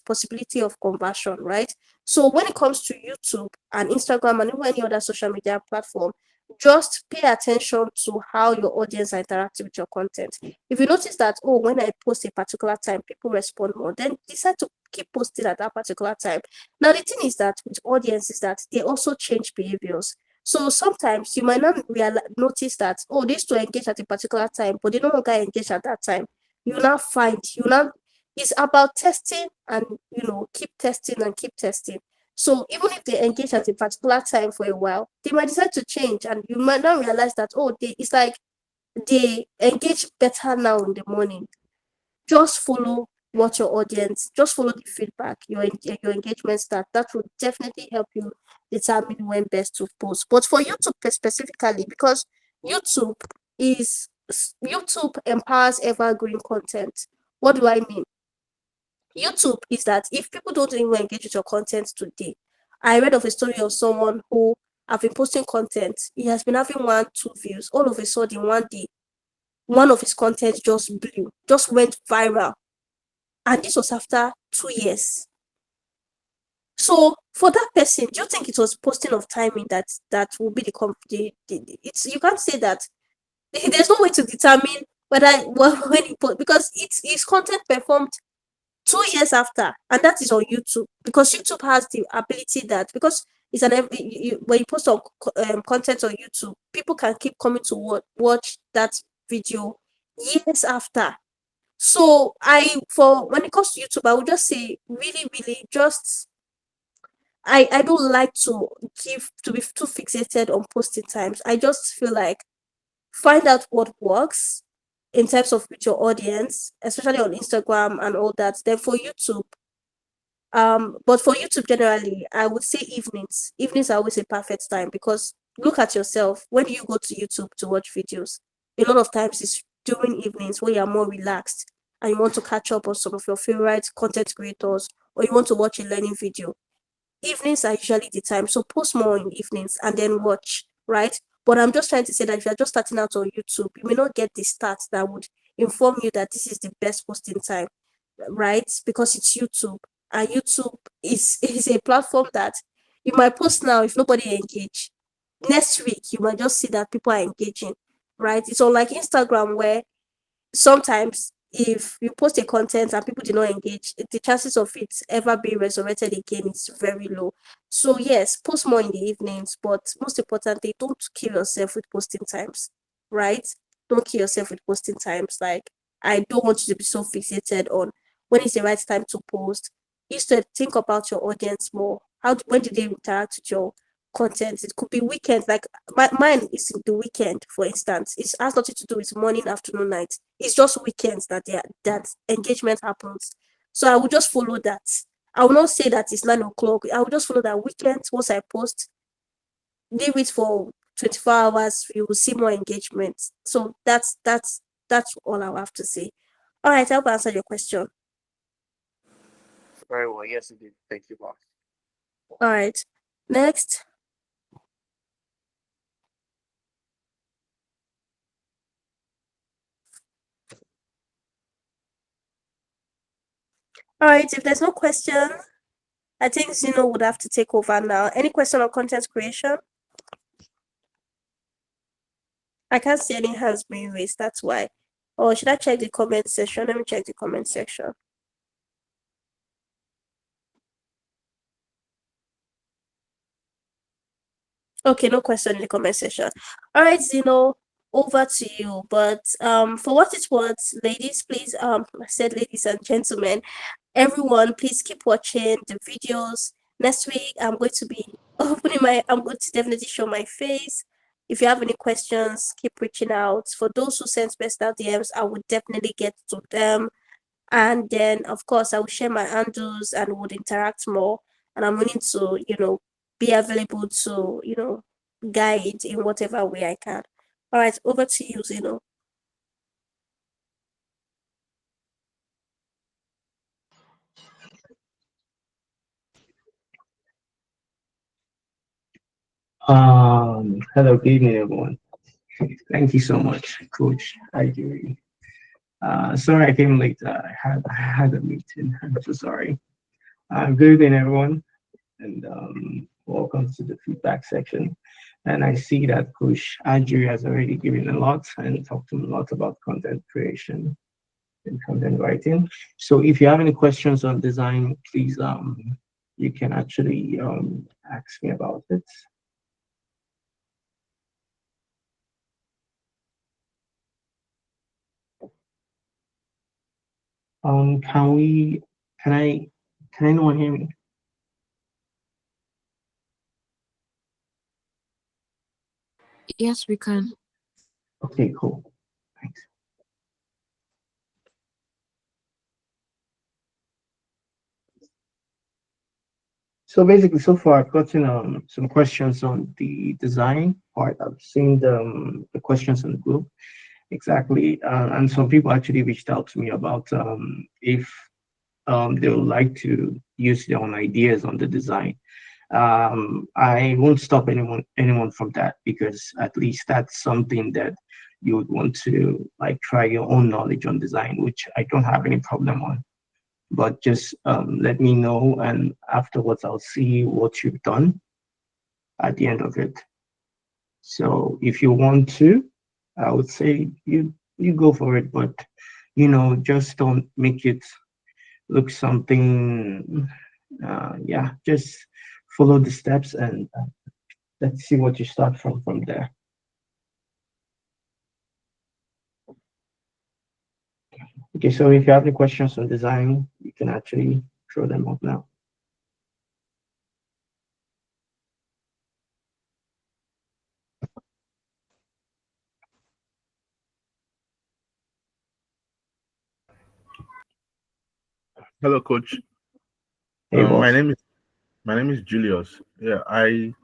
possibility of conversion, right? So when it comes to YouTube and Instagram and even any other social media platform, just pay attention to how your audience are interacting with your content. If you notice that, oh, when I post a particular time, people respond more, then decide to keep posting at that particular time. Now, the thing is that with audience is that they also change behaviors. So sometimes you might not notice that, oh, they used to engage at a particular time, but they no longer engage at that time. It's about testing and, keep testing and keep testing. So even if they engage at a particular time for a while, they might decide to change, and you might not realize that it's like they engage better now in the morning. Just follow just follow the feedback, your engagement start. That will definitely help you determine when best to post. But for YouTube specifically, because YouTube YouTube empowers evergreen content. What do I mean? YouTube is that if people don't even engage with your content today, I read of a story of someone who have been posting content. He has been having 1, 2 views. All of a sudden, one day, one of his content just went viral. And this was after 2 years. So for that person, do you think it was posting of timing that will be it's you can't say that there's no way to determine whether when he post because it's his content performed 2 years after, and that is on YouTube because YouTube has the ability that because it's when you post on content on YouTube, people can keep coming to watch that video years after. So for when it comes to YouTube, I would just say really, really just I don't like to be too fixated on posting times. I just feel like find out what works in terms of with your audience, especially on Instagram and all that. Then for YouTube, but for YouTube generally, I would say evenings. Evenings are always a perfect time because look at yourself. When do you go to YouTube to watch videos? A lot of times it's during evenings when you are more relaxed and you want to catch up on some of your favorite content creators or you want to watch a learning video. Evenings are usually the time. So post more in evenings and then watch, right? But I'm just trying to say that if you're just starting out on YouTube, you may not get the stats that would inform you that this is the best posting time, right? Because it's YouTube. And YouTube is a platform that you might post now if nobody engage. Next week, you might just see that people are engaging, right? It's unlike Instagram where sometimes if you post a content and people do not engage, the chances of it ever being resurrected again is very low. So yes, post more in the evenings, but most importantly, don't kill yourself with posting times, right? Don't kill yourself with posting times. Like I don't want you to be so fixated on when is the right time to post. Instead, think about your audience more. When do they interact with your content? It could be weekends, like mine is the weekend, for instance. It has nothing to do with morning, afternoon, night. It's just weekends that engagement happens. So I will just follow that. I will not say that it's 9 o'clock. I will just follow that weekend. Once I post, leave it for 24 hours, you will see more engagement. So that's all I have to say. All right, I hope I answered your question. Very well. Yes, indeed. Thank you, boss. All right. Next. All right, if there's no question, I think Zeno would have to take over now. Any question on content creation? I can't see any hands being raised, that's why. Or should I check the comment section? Let me check the comment section. Okay, no question in the comment section. All right, Zeno, over to you. But for what it's worth, ladies, please, I said ladies and gentlemen, everyone, please keep watching the videos. Next week, I'm going to be I'm going to definitely show my face. If you have any questions, keep reaching out. For those who send personal DMs, I would definitely get to them. And then, of course, I will share my handles and would interact more. And I'm willing to, be available to, guide in whatever way I can. All right, over to you, Zeno. Hello, good evening, everyone. Thank you so much, Coach. I agree. Sorry I came late. I had a meeting. I'm so sorry. Good evening, everyone, and welcome to the feedback section. And I see that Coach Adri has already given a lot and talked a lot about content creation and content writing. So if you have any questions on design, please you can actually ask me about it. Can we? Can I? Can anyone hear me? Yes, we can. Okay, cool. Thanks. So basically, so far I've gotten some questions on the design part. I've seen the questions in the group exactly, and some people actually reached out to me about if they would like to use their own ideas on the design. I won't stop anyone from that because at least that's something that you would want to like try your own knowledge on design, which I don't have any problem on. But just let me know, and afterwards I'll see what you've done at the end of it. So if you want to, I would say you go for it, but just don't make it look something. Yeah, just follow the steps and let's see what you start from there. Okay, so if you have any questions on design, you can actually throw them up now. Hello, Coach. Hey, My boss. name is Julius. Yeah, I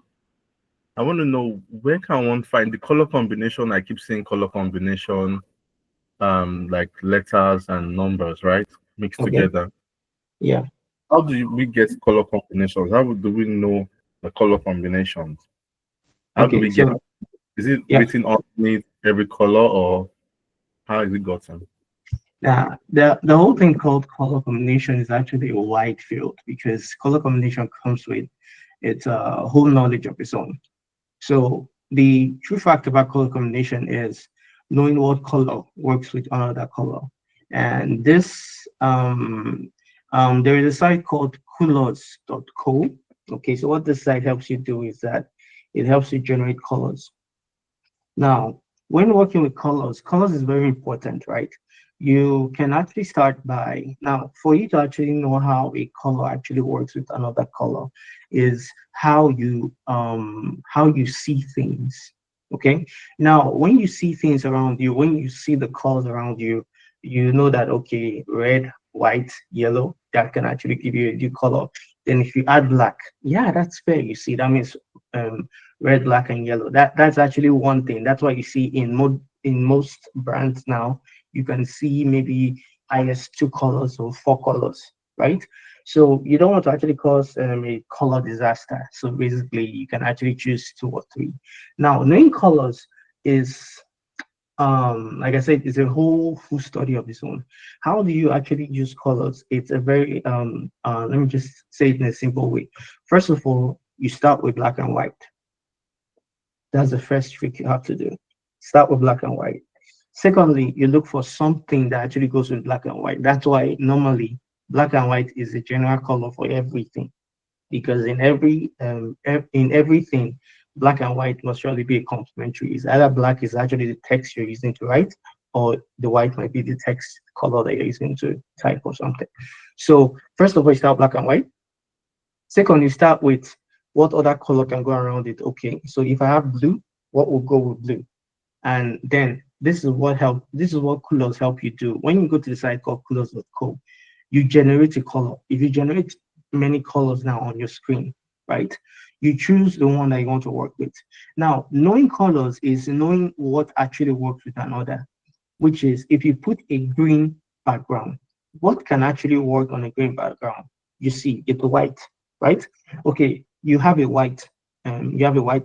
want to know where can one find the color combination. I keep saying color combination, like letters and numbers, right? Mixed Okay. together. Yeah. How we get color combinations? How do we know the color combinations? How do Okay. we get? So Is it yeah. written underneath every color, or how is it gotten? Now, the whole thing called color combination is actually a wide field because color combination comes with its whole knowledge of its own. So the true fact about color combination is knowing what color works with another color. And this there is a site called colors.co. Okay, so what this site helps you do is that it helps you generate colors. Now, when working with colors, colors is very important, right? You can actually start by now for you to actually know how a color actually works with another color is how you see things. Okay. Now, when you see things around you, when you see the colors around you, you know that okay, red, white, yellow, that can actually give you a new color. Then if you add black, yeah, that's fair. You see, that means red, black, and yellow. That's actually one thing. That's why you see in most brands now, you can see maybe highest two colors or four colors, right? So you don't want to actually cause a color disaster. So basically, you can actually choose two or three. Now, knowing colors is like I said, it's a whole full study of its own. How do you actually use colors? It's a very let me just say it in a simple way. First of all, you start with black and white. That's the first trick you have to do. Start with black and white. Secondly, you look for something that actually goes with black and white. That's why normally black and white is a general color for everything, because in everything, black and white must surely be a complementary. It's either black is actually the text you're using to write, or the white might be the text color that you're using to type or something. So first of all, you start black and white. Second, you start with what other color can go around it. Okay, so if I have blue, what will go with blue? And then this is what colors help you do. When you go to the site called colors.co, you generate a color. If you generate many colors now on your screen, right? You choose the one that you want to work with. Now, knowing colors is knowing what actually works with another, which is if you put a green background, what can actually work on a green background? You see, it's white, right? Okay, you have a white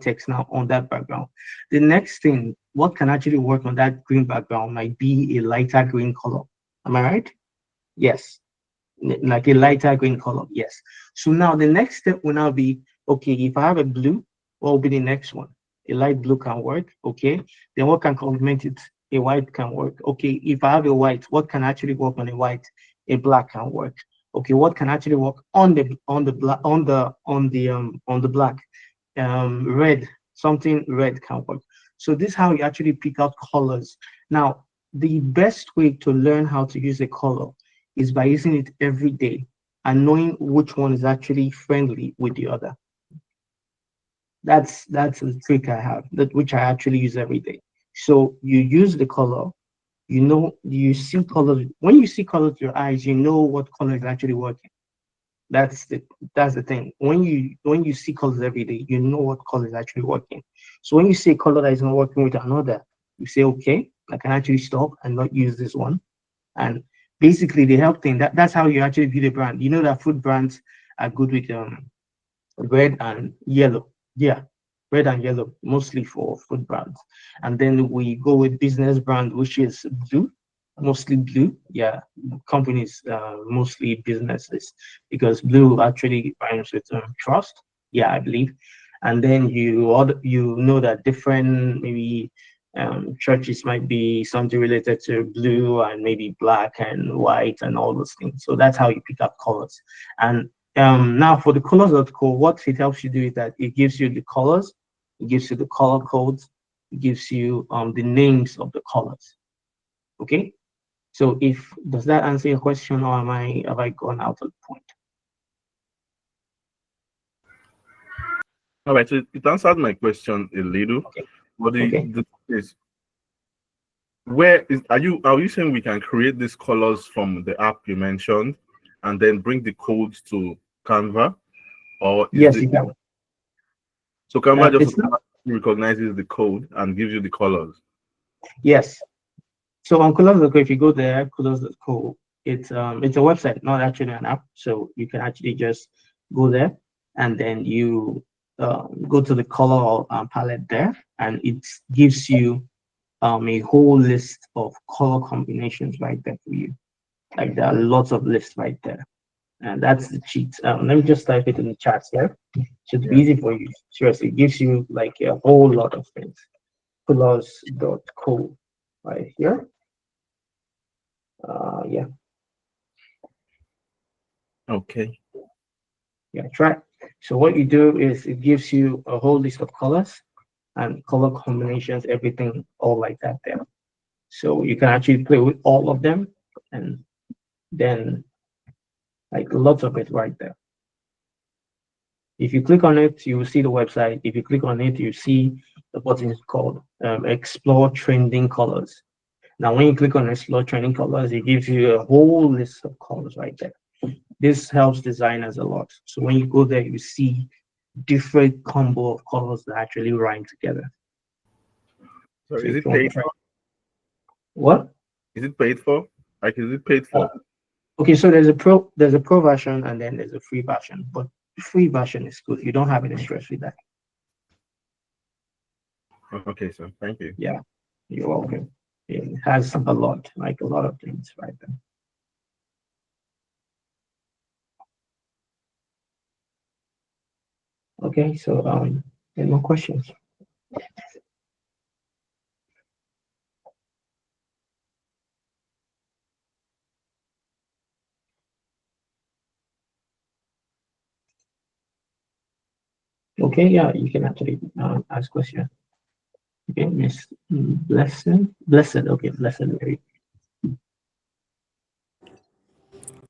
text now on that background. The next thing, what can actually work on that green background might be a lighter green color. Am I right? Yes, like a lighter green color. Yes. So now the next step will now be, okay, if I have a blue, what will be the next one? A light blue can work. Okay. Then what can complement it? A white can work. Okay. If I have a white, what can actually work on a white? A black can work. Okay. What can actually work on the black on the black? Red, something red can work. So this is how you actually pick out colors. Now, the best way to learn how to use a color is by using it every day and knowing which one is actually friendly with the other. That's a trick I have, that which I actually use every day. So you use the color, you see colors. When you see colors with your eyes, you know what color is actually working. That's the thing. When you see colors every day, you know what color is actually working. So when you see a color that is not working with another, you say, okay, I can actually stop and not use this one. And basically the help thing, that's how you actually build a brand. You know that food brands are good with red and yellow. Yeah, red and yellow, mostly for food brands. And then we go with business brand, which is blue, mostly blue. Yeah, companies, mostly businesses, because blue actually rhymes with trust. Yeah, I believe. And then you know that different maybe churches might be something related to blue and maybe black and white and all those things. So that's how you pick up colors. And now for the colors.co, what it helps you do is that it gives you the colors, it gives you the color codes, it gives you the names of the colors. Okay. So if does that answer your question, or have I gone out of the point? All right, so it answered my question a little, Okay. but Okay. the is where is are you saying we can create these colors from the app you mentioned and then bring the codes to Canva, or is Yes, the you can. so Canva just It's not. automatically recognizes the code and gives you the colors? Yes. So on colors.co, if you go there, colors.co, it's a website, not actually an app. So you can actually just go there, and then you go to the color palette there, and it gives you a whole list of color combinations right there for you. Like there are lots of lists right there, and that's the cheat. Let me just type it in the chat here. Should be Yeah. easy for you. Seriously, it gives you like a whole lot of things. Colors.co right here. Yeah, Okay. yeah, try. So what you do is it gives you a whole list of colors and color combinations, everything all like that there. So you can actually play with all of them, and then like lots of it right there. If you click on it, you will see the website. If you click on it, you see the button is called Explore Trending Colors. Now, when you click on Explore Trending Colors, it gives you a whole list of colors right there. This helps designers a lot. So when you go there, you see different combo of colors that actually rhyme together. So So is if it you want to paid try, for? what? Is it paid for? Like, is it paid Uh, for? okay, so there's a pro version and then there's a free version, but the free version is good. You don't have any stress with that. Okay, so thank you. Yeah, you're welcome. It has a lot, like a lot of things right there. Okay, so any more questions? Okay, yeah, you can actually ask question. Okay, Miss Blessed. Okay, Blessed Mary.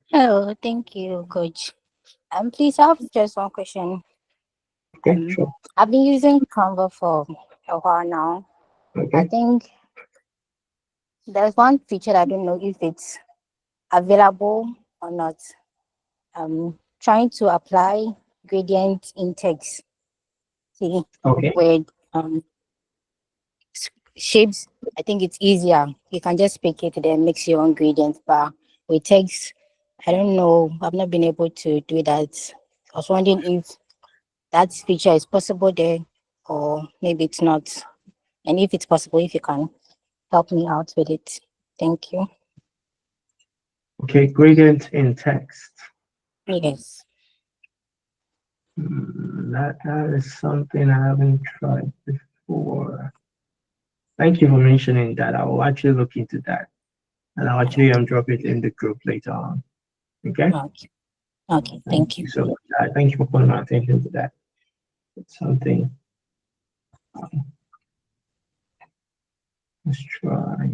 Hello, thank you, Coach. Please, I have just one question. Okay, sure. I've been using Canva for a while now. I Okay, think there's one feature I don't know if it's available or not. Trying to apply gradient in text. See, okay, with shapes, I think it's easier. You can just pick it then mix your own gradient. But with text, I don't know. I've not been able to do that. I was wondering if that feature is possible there, or maybe it's not. And if it's possible, if you can help me out with it. Thank you. okay. Gradient in text. Yes. That is something I haven't tried before. Thank you for mentioning that. I will actually look into that, and I'll actually drop it in the group later on. Okay. Okay. Okay. Thank Thank you. you so much. Thank you for putting my attention to that. It's something. Let's try.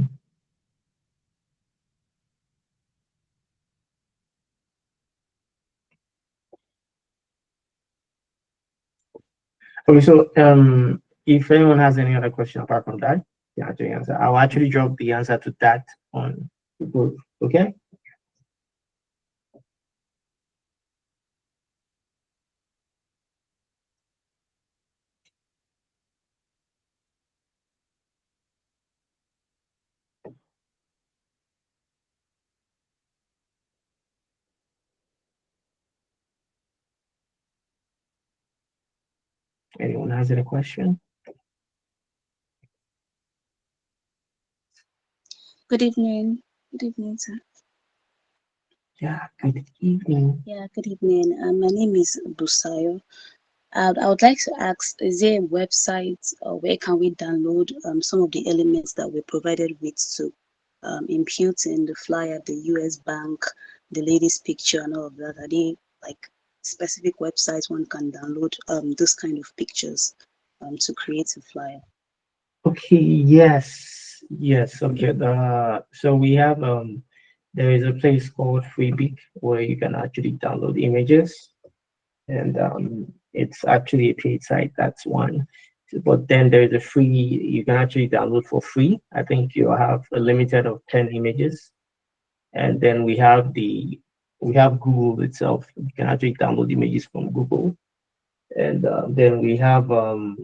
Okay, so if anyone has any other question apart from that, yeah, to answer, I'll actually drop the answer to that on the group. Okay. Anyone has any question? Good evening. Good evening, sir. Yeah. Good evening. Yeah, good evening. My name is Busayo. I would like to ask, is there a website where can we download some of the elements that we're provided with to impute in the flyer, the US Bank, the lady's picture and all of that? Are they like specific websites one can download those kind of pictures to create a flyer? Okay. Yes. Yes. Okay. So we have there is a place called Freebie where you can actually download images, and it's actually a paid site. That's one. But then there's a free. You can actually download for free. I think you have a limited of 10 images, and then we have Google itself. You can actually download images from Google, and then we have on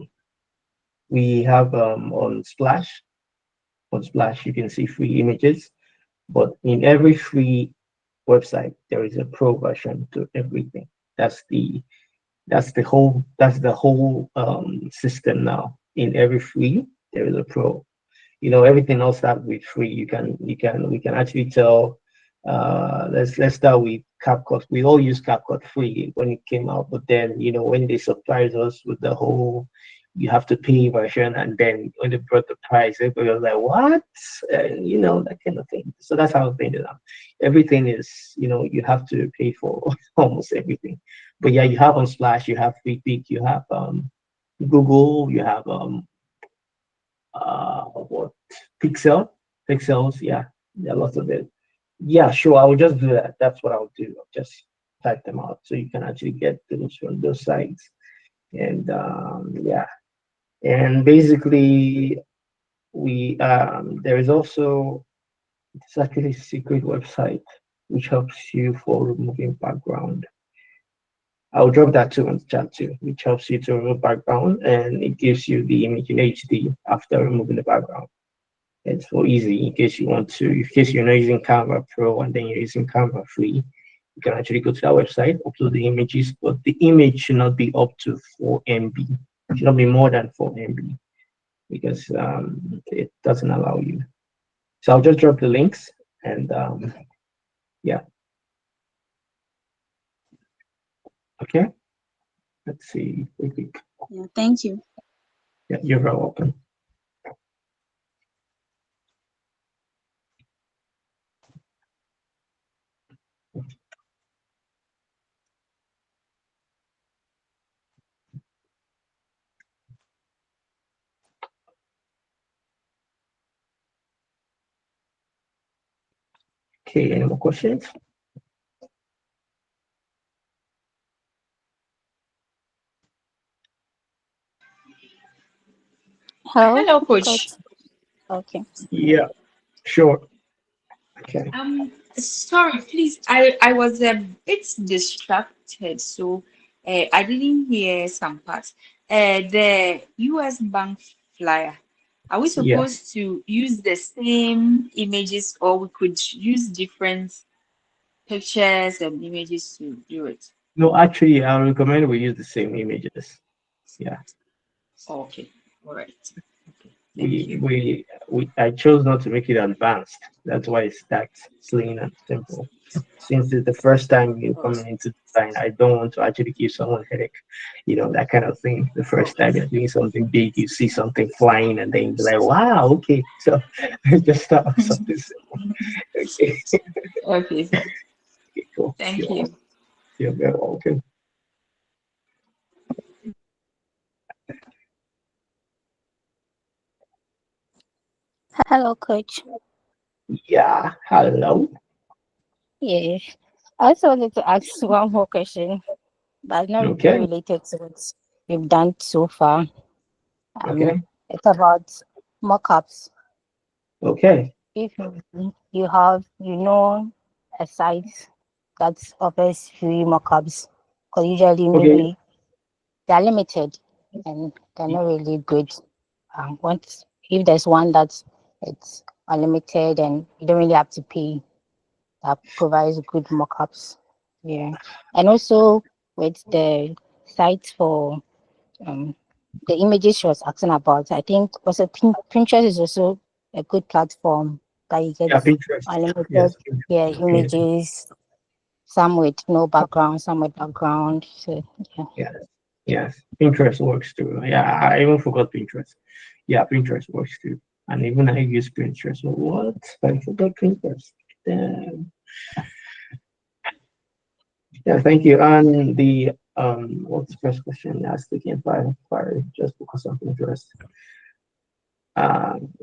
Splash. On Splash, you can see free images, but in every free website there is a pro version to everything. That's the that's the whole system now. In every free there is a pro. Everything else that with free we can actually tell. Let's start with CapCut. We all use CapCut free when it came out, but then when they surprised us with the whole you have to pay version, and then when they brought the price, everybody was like, what? That kind of thing. So that's how it's been done. Everything is, you have to pay for almost everything. But yeah, you have on Splash, you have FreePic, you have Google, you have what pixels, yeah, lots of it. Yeah, sure, I will just do that. That's what I'll do. I'll just type them out so you can actually get those from those sites. And yeah, and basically we there is also, it's actually a secret website which helps you for removing background. I'll drop that too on the chat too, which helps you to remove background, and it gives you the image in HD after removing the background. It's so easy in case you want to, in case you're not using Canva Pro and then you're using Canva free, you can actually go to that website, upload the images, but the image should not be up to 4 MB. It should not be more than 4 MB because it doesn't allow you. So I'll just drop the links, and yeah. Okay. Let's see. Yeah, thank you. Yeah, you're very welcome. Okay, any more questions? Hello, Hello, coach. coach. Okay. Yeah, sure. Okay. Sorry, please. I was a bit distracted, so I didn't hear some parts. The U.S. bank flyer. Are we Yeah. supposed to use the same images, or we could use different pictures and images to do it? No, actually, I recommend we use the same images. Yeah. Okay. All right. Okay. Thank We you. we we I chose not to make it advanced. That's why it's that clean and simple. Since it's the first time you're coming into design, I don't want to actually give someone headache. That kind of thing. The first time you're doing something big, you see something flying, and then you be like, "Wow, okay." So just start with something simple. Okay. Okay, sir. Okay, cool. Thank you. You're very welcome. Hello, coach. Yeah. Hello. Yeah. I also wanted to ask one more question, but not really Okay. related to what we've done so far. Okay. It's about mockups. Okay. If you have, a site that offers free mockups, because usually Okay. maybe they're limited and they're not really good. Once if there's one that's it's unlimited and you don't really have to pay, that provides good mockups. Yeah, and also with the sites for um the images she was asking about, I think also Pinterest is also a good platform that you get Yeah. Pinterest. unlimited, Yes. Pinterest. yeah, Yeah. images, some with no background, some with background. So yeah. Yes, yes. Pinterest works too. Yeah, I even forgot Pinterest. Yeah, Pinterest works too. And even I use Pinterest. What? I forgot Pinterest. Damn. Yeah, thank you. And the what's the first question you asked again? By just because of Pinterest. Um,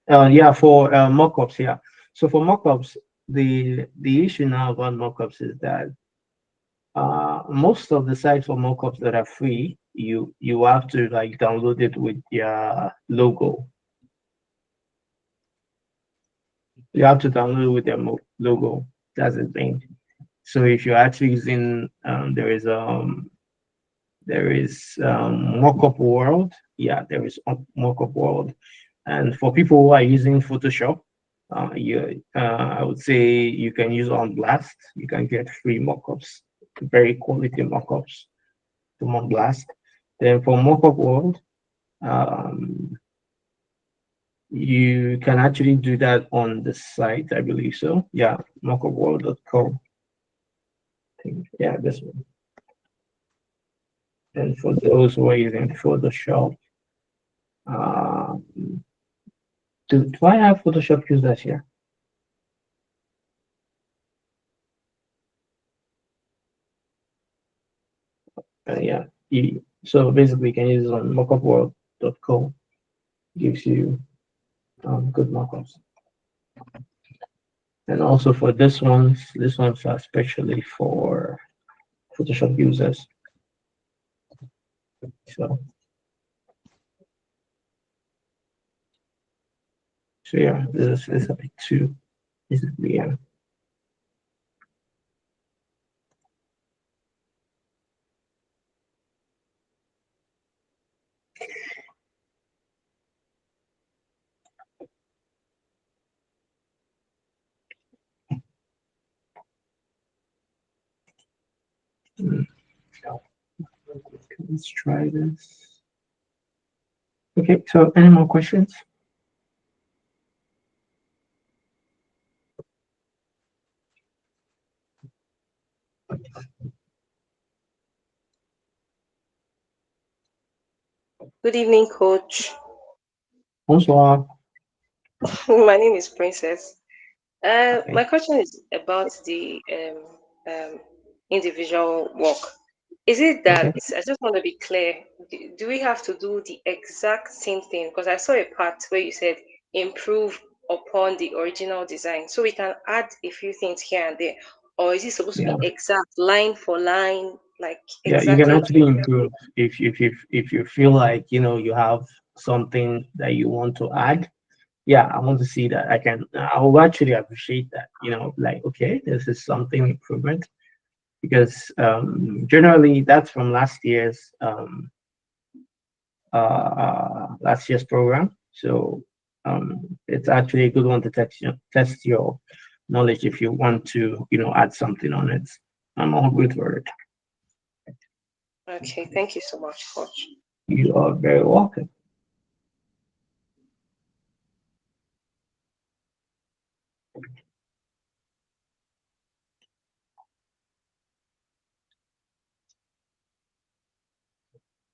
yeah, for mockups. Yeah. So for mockups, the issue now about mockups is that most of the sites for mockups that are free, you have to like download it with your logo. You have to download it with your logo. That's the thing. So if you're actually using there is mockup world. Yeah, there is mockup world. And for people who are using Photoshop, I would say you can use on Blast. You can get free mockups, very quality mockups from on Blast. Then for mockup world, um, you can actually do that on the site, I believe so. Yeah, mockupworld.com. Yeah, this one. And for those who are using Photoshop, um, do I have Photoshop users here? Yeah. So basically, you can use it on mockupworld.com. Gives you good mockups. And also for this ones are especially for Photoshop users. So, so yeah, this is a bit too. This is yeah. Mm, let's try this. Okay, so any more questions? Good evening, coach. Bonsoir. My name is Princess. My Okay. question is about the individual work. Is it Okay. that I just want to be clear? Do we have to do the exact same thing? Because I saw a part where you said improve upon the original design. So we can add a few things here and there. Or is it supposed to Yeah. be exact, line for line, like Yeah, you can exactly? actually improve if you feel like you have something that you want to add. Yeah, I want to see that. I will actually appreciate that. Like, okay, this is something improvement, because generally that's from last year's program. So it's actually a good one to test your knowledge if you want to add something on it. I'm all good for it. Okay, thank you so much, Coach. You are very welcome.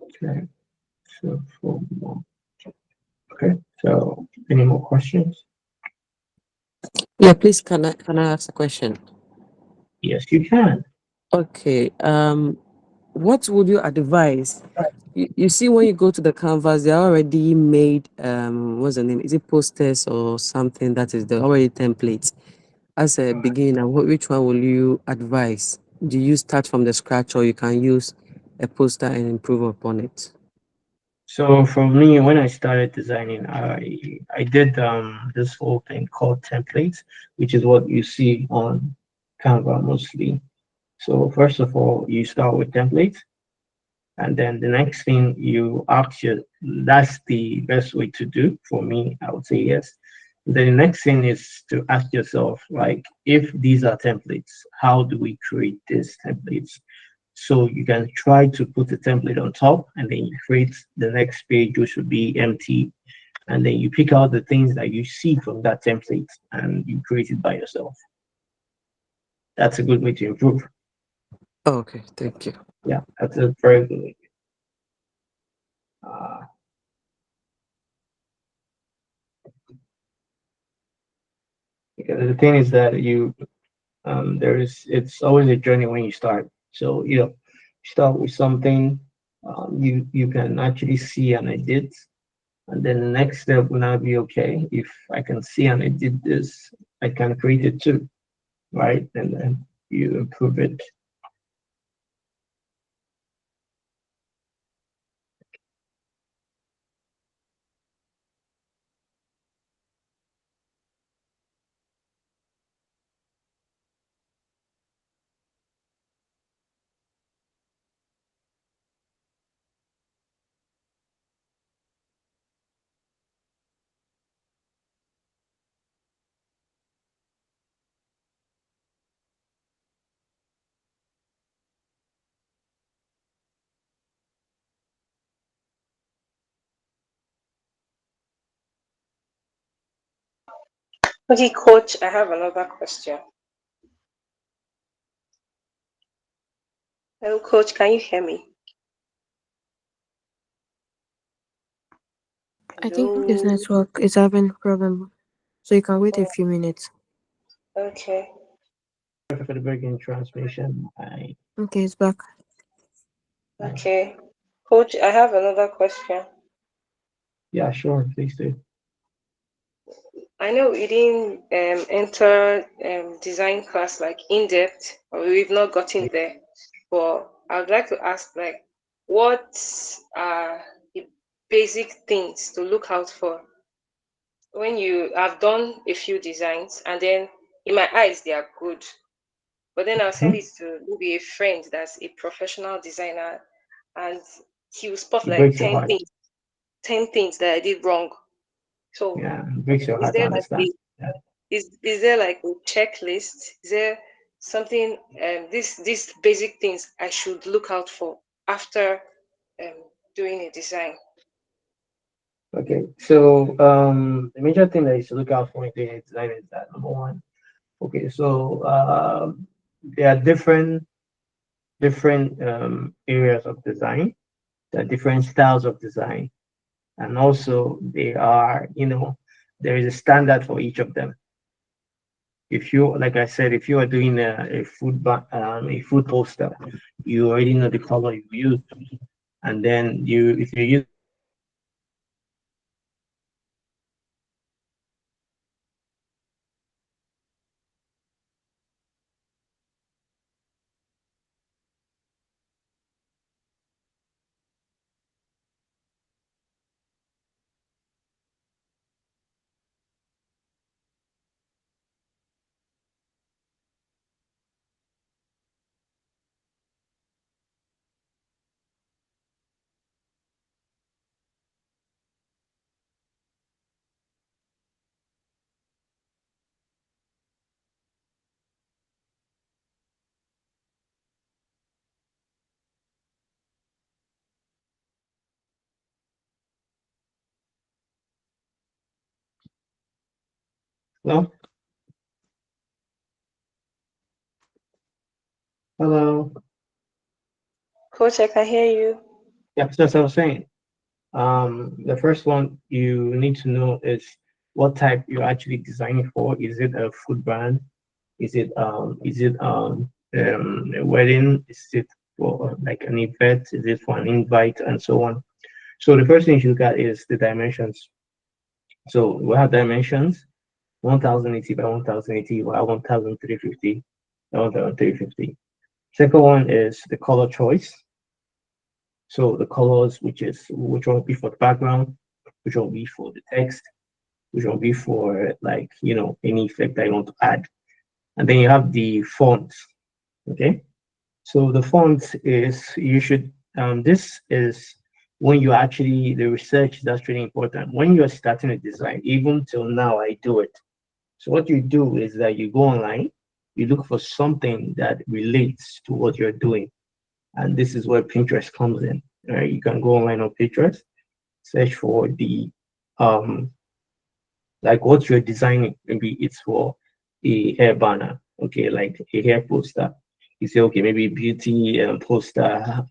Okay, so 4 more. Okay, so any more questions? Yeah, please, can I ask a question? Yes, you can. Okay. What would you advise? You see, when you go to the canvas, they're already made. What's the name? Is it posters or something that is the already templates? As a beginner, which one will you advise? Do you start from the scratch, or you can use a poster and improve upon it? So for me, when I started designing, I did this whole thing called templates, which is what you see on Canva mostly. So first of all, you start with templates, and then the next thing you ask your, that's the best way to do for me. I would say yes. Then the next thing is to ask yourself, like, if these are templates, how do we create these templates? So you can try to put the template on top, and then you create the next page, which would be empty. And then you pick out the things that you see from that template and you create it by yourself. That's a good way to improve. Okay, thank you. Yeah, that's a very good way. Uh, because the thing is that it's always a journey when you start. So start with something you can actually see and edit, and then the next step will now be, okay, if I can see and edit this, I can create it too, right? And then you improve it. Okay, Coach, I have another question. Hello, Coach, can you hear me? I think his Hello. network is having problem, so you can wait a few minutes. Okay. For the break-in transmission, Okay, it's back. Okay. Coach, I have another question. yeah, sure, please do. I know we didn't enter design class like in depth, or we've not gotten there. But I would like to ask, like, what are the basic things to look out for when you have done a few designs, and then in my eyes they are good, but then I'll send Mhm. it to maybe a friend that's a professional designer, and he will spot It like breaks your 10 heart. things, 10 things that I did wrong. So Yeah, it breaks your is heart to there like understand. a Yeah. is there like a checklist? Is there something these basic things I should look out for after doing a design? Okay, so the major thing that you should look out for in doing design is that, number one. Okay, so there are different areas of design. There are different styles of design, and also they are, there is a standard for each of them. If you, like I said, if you are doing a food poster, you already know the color you use, and then if you use Hello? Hello? Coach, I can hear you. Yeah, so as I was saying, the first one you need to know is what type you're actually designing for. Is it a food brand? Is it a wedding? Is it for like an event? Is it for an invite and so on? So the first thing you should look at is the dimensions. So we have dimensions 1080 by 1080 by 1350 by 1350. Second one is the color choice. So the colors, which will be for the background, which will be for the text, which will be for like any effect that you want to add. And then you have the fonts. Okay. So the font is you should this is when you actually the research that's really important. When you're starting a design, even till now I do it. So what you do is that you go online, you look for something that relates to what you're doing. And this is where Pinterest comes in. Right? You can go online on Pinterest, search for the like what you're designing. Maybe it's for a hair banner, okay, like a hair poster. You say, okay, maybe beauty poster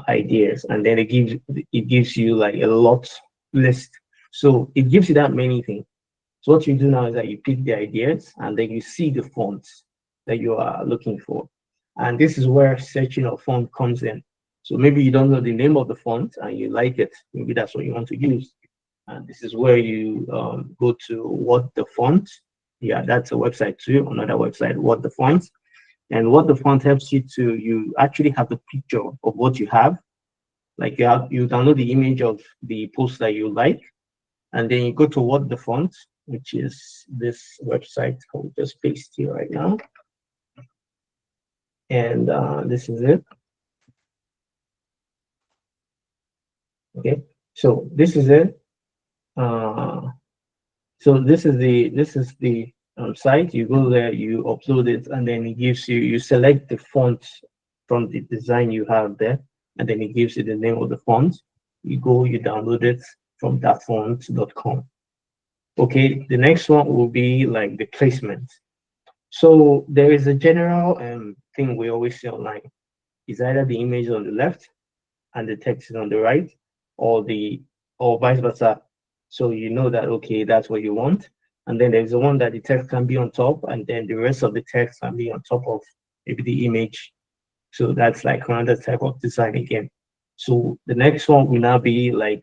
ideas, and then it gives you like a lot list. So it gives you that many things. So what you do now is that you pick the ideas and then you see the fonts that you are looking for. And this is where searching a font comes in. So maybe you don't know the name of the font and you like it. Maybe that's what you want to use. And this is where you go to what the font. Yeah, that's a website too, another website, what the font. And what the font helps you actually have the picture of what you have. Like you download the image of the post that you like, and then you go to what the font, which is this website. I'll just paste here right now. And this is it. Okay, so this is it. So this is the site. You go there, you upload it, and then it gives you select the font from the design you have there, and then it gives you the name of the font. You go, you download it from thatfont.com. Okay, the next one will be like the placement. So there is a general thing we always see online. Is either the image on the left and the text is on the right, or vice versa. So you know that okay, that's what you want. And then there's the one that the text can be on top, and then the rest of the text can be on top of maybe the image. So that's like another type of design again. So the next one will now be like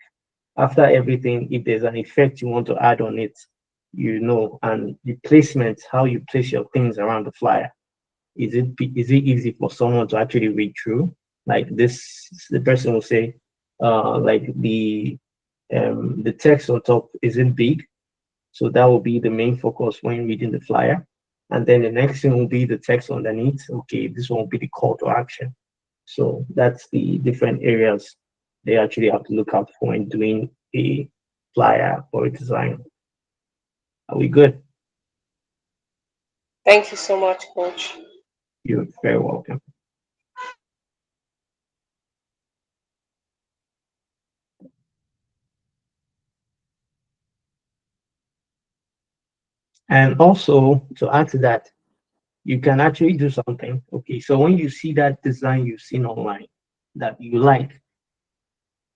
after everything, if there's an effect you want to add on it, and the placement, how you place your things around the flyer. Is it easy for someone to actually read through? Like this, the person will say, like the text on top isn't big, so that will be the main focus when reading the flyer. And then the next thing will be the text underneath. Okay, this one will be the call to action. So that's the different areas they actually have to look out for when doing a flyer or a design. Are we good? Thank you so much, Coach. You're very welcome. And also to add to that, you can actually do something. Okay, so when you see that design you've seen online that you like,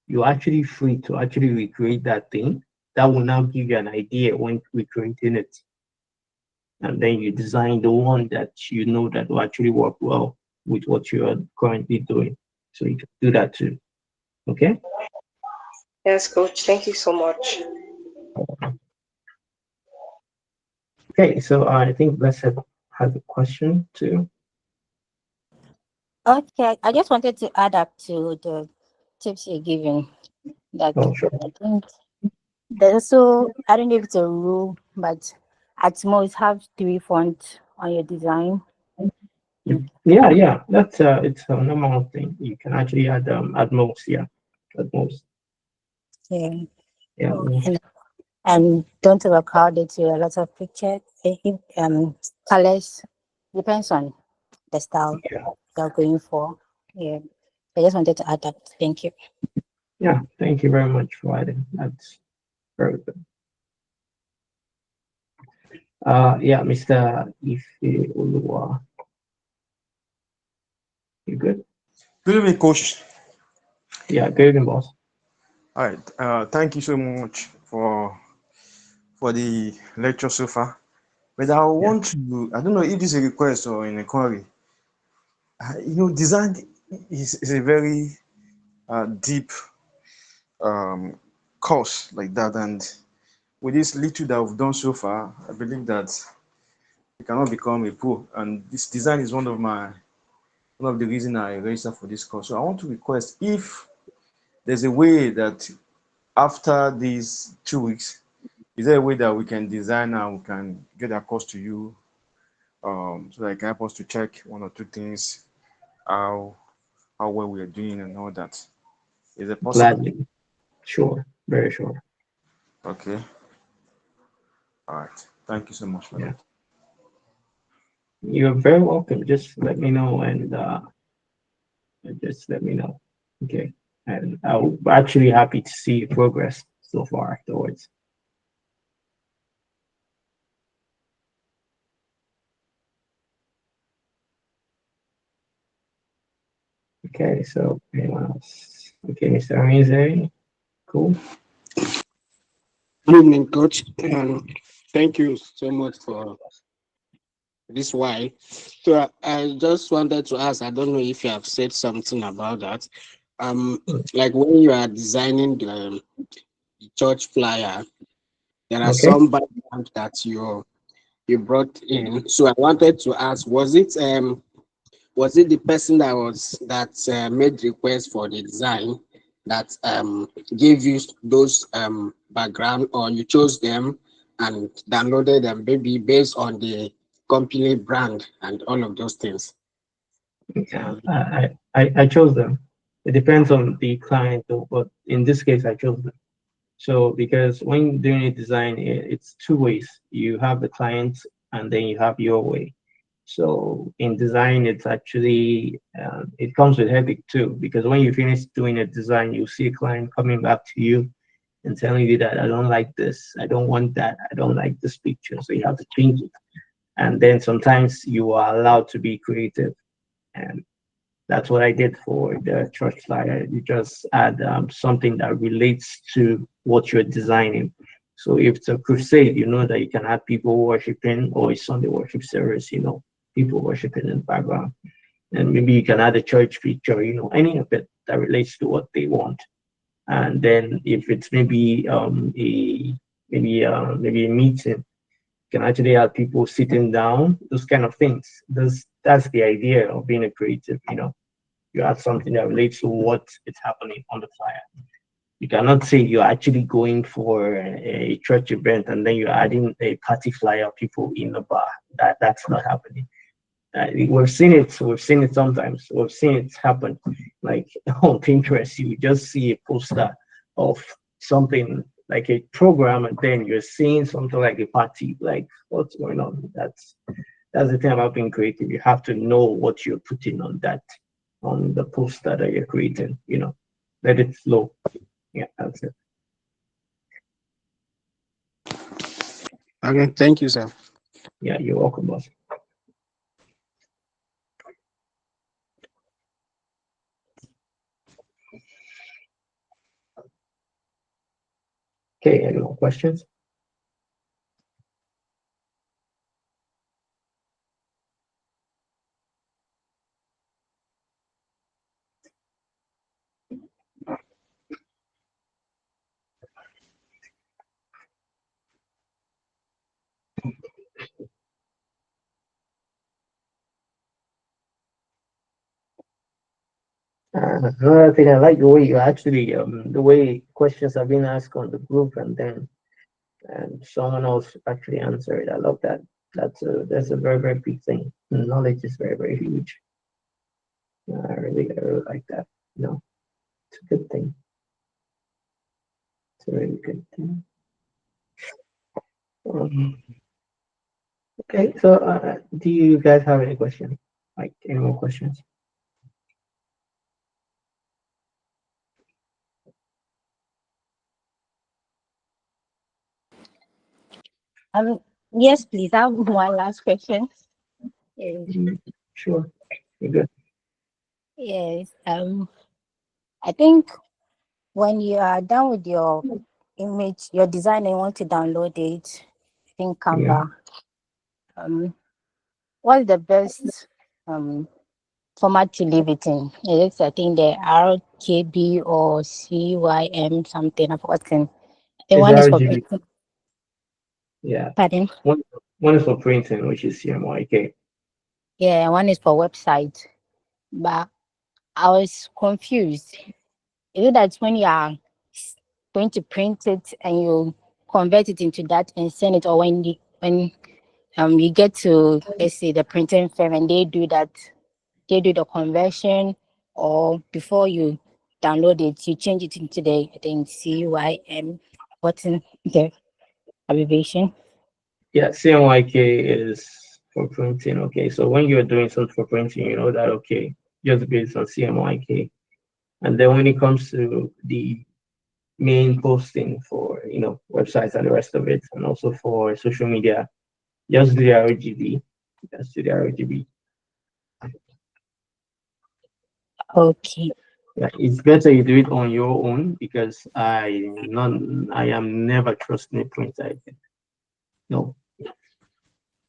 you're actually free to actually recreate that thing. That will now give you an idea when recreating it. And then you design the one that you know that will actually work well with what you are currently doing. So you can do that too. Okay. Yes, Coach. Thank you so much. Okay. So I think let's have a question too. Okay, I just wanted to add up to the tips you're giving. That Oh, sure. I think there's also, I don't know if it's a rule, but at most have 3 fonts on your design. Yeah. That's it's a normal thing. You can actually add most, yeah. At most. Yeah. Yeah. And don't overcrowd it with a lot of pictures, colors. Depends on the style you're going for. Yeah. I just wanted to add that. Thank you. Yeah. Thank you very much for adding. That's very good. Yeah, Mr. Ife Oluwa, you good? Good evening, Coach. Yeah, good evening, boss. All right. Thank you so much for the lecture so far. But I Yeah, want to, I don't know if this is a request or an inquiry. Design is a very deep um, course like that. And with this little that we've done so far, I believe that we cannot become a pro. And this design is one of the reasons I registered for this course. So I want to request if there's a way that after these 2 weeks, is there a way that we can design and we can get across to you so that you can help us to check one or two things, how how well we are doing and all that? Is it possible? gladly. Sure, very sure. Okay. All right. Thank you so much for Yeah, that. you're very welcome. Just let me know and just let me know. Okay, and I'm actually happy to see your progress so far afterwards. Okay, so anyone else? Okay, Mr. Amize, cool. Good evening, coach. Thank you so much for this while. So I just wanted to ask, I don't know if you have said something about that. Like when you are designing the church flyer, there are Okay. some background that you brought in. So I wanted to ask, was it the person that made request for the design that gave you those background, or you chose them and downloaded them maybe based on the company brand and all of those things? Yeah, So I chose them. It depends on the client, though, but in this case, I chose them. So because when doing a design, it's two ways. You have the client, and then you have your way. So in design, it's actually it comes with headache too, because when you finish doing a design, you see a client coming back to you and telling you that I don't like this, I don't want that, I don't like this picture, so you have to change it. And then sometimes you are allowed to be creative, and that's what I did for the church flyer. You just add something that relates to what you're designing. So if it's a crusade, you know that you can have people worshiping, or a Sunday worship service, people worshiping in the background. And maybe you can add a church picture, any of it that relates to what they want. And then if it's maybe a meeting, you can actually have people sitting down, those kind of things. That's the idea of being a creative. You add something that relates to what is happening on the flyer. You cannot say you're actually going for a church event and then you're adding a party flyer, people in the bar. That's not happening. We've seen it. We've seen it sometimes. We've seen it happen. Like on Pinterest, you just see a poster of something like a program, and then you're seeing something like a party. Like, what's going on? That's the thing about being creative. You have to know what you're putting on the poster that you're creating. Let it flow. Yeah, that's it. okay, thank you, sir. Yeah, you're welcome, boss. Okay, any more questions? Another thing, I like the way you actually the way questions are being asked on the group, and then someone else actually answer it. I love that. That's a very very big thing. Knowledge is very very huge. I really like that. It's a good thing. It's a really good thing. Um, okay, so do you guys have any questions? Like any more questions? Um, Yes, please. I have one last question. Yes. Sure. You're good. Yes. I think when you are done with your image, your design, and you want to download it, I think Yeah. Canva. What's the best format to leave it in? It's I think the RKB or CYM something. I've forgotten. The It's one is for RGB. printing. Yeah. Pardon? One is for printing, which is CMYK. Yeah, one is for website. But I was confused. Is it that when you are going to print it and you convert it into that and send it, or when you get to, let's say, the printing firm and they do the conversion, or before you download it, you change it into the, I think, CYM, what's in the abbreviation? Yeah, CMYK is for printing. Okay, so when you're doing something for printing, you know that okay, just based on CMYK. And then when it comes to the main posting for websites and the rest of it, and also for social media, just do the RGB. Just do the RGB. Okay. Yeah, it's better you do it on your own because I am never trusting a printer again. No.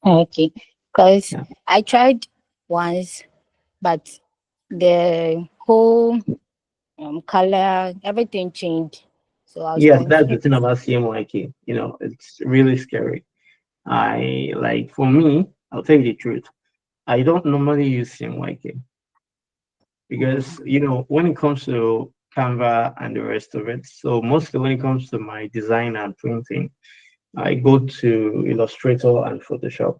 Okay. Because Yeah. I tried once, but the whole color, everything changed. So I was Yes, that's the confused. thing about CMYK. It's really scary. I like for me, I'll tell you the truth. I don't normally use CMYK because when it comes to Canva and the rest of it, so mostly when it comes to my design and printing, I go to Illustrator and Photoshop.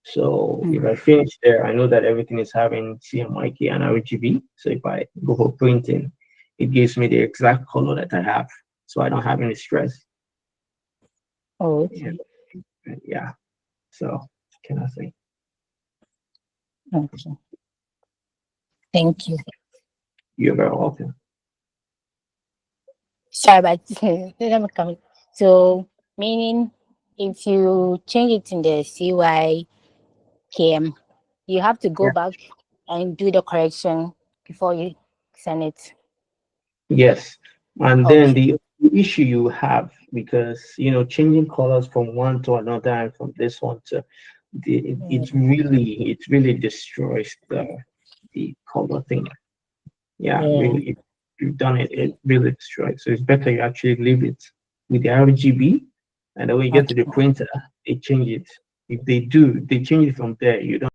So if I finish there, I know that everything is having CMYK and RGB. So if I go for printing, it gives me the exact color that I have. So I don't have any stress. Oh, Yeah. okay. Yeah. So can I say? Okay. Thank you. You're very welcome. Sorry, but let me come. So, meaning if you change it in the CYKM, you have to go Yeah. back and do the correction before you send it. Yes. And then Okay. the issue you have because changing colors from one to another and from this one to it really destroys the color thing. Yeah, Yeah. really, if you've done it, it really destroys. So it's better you actually leave it with the RGB, and then when you get to the Okay. printer, they change it. If they do, they change it from there. You don't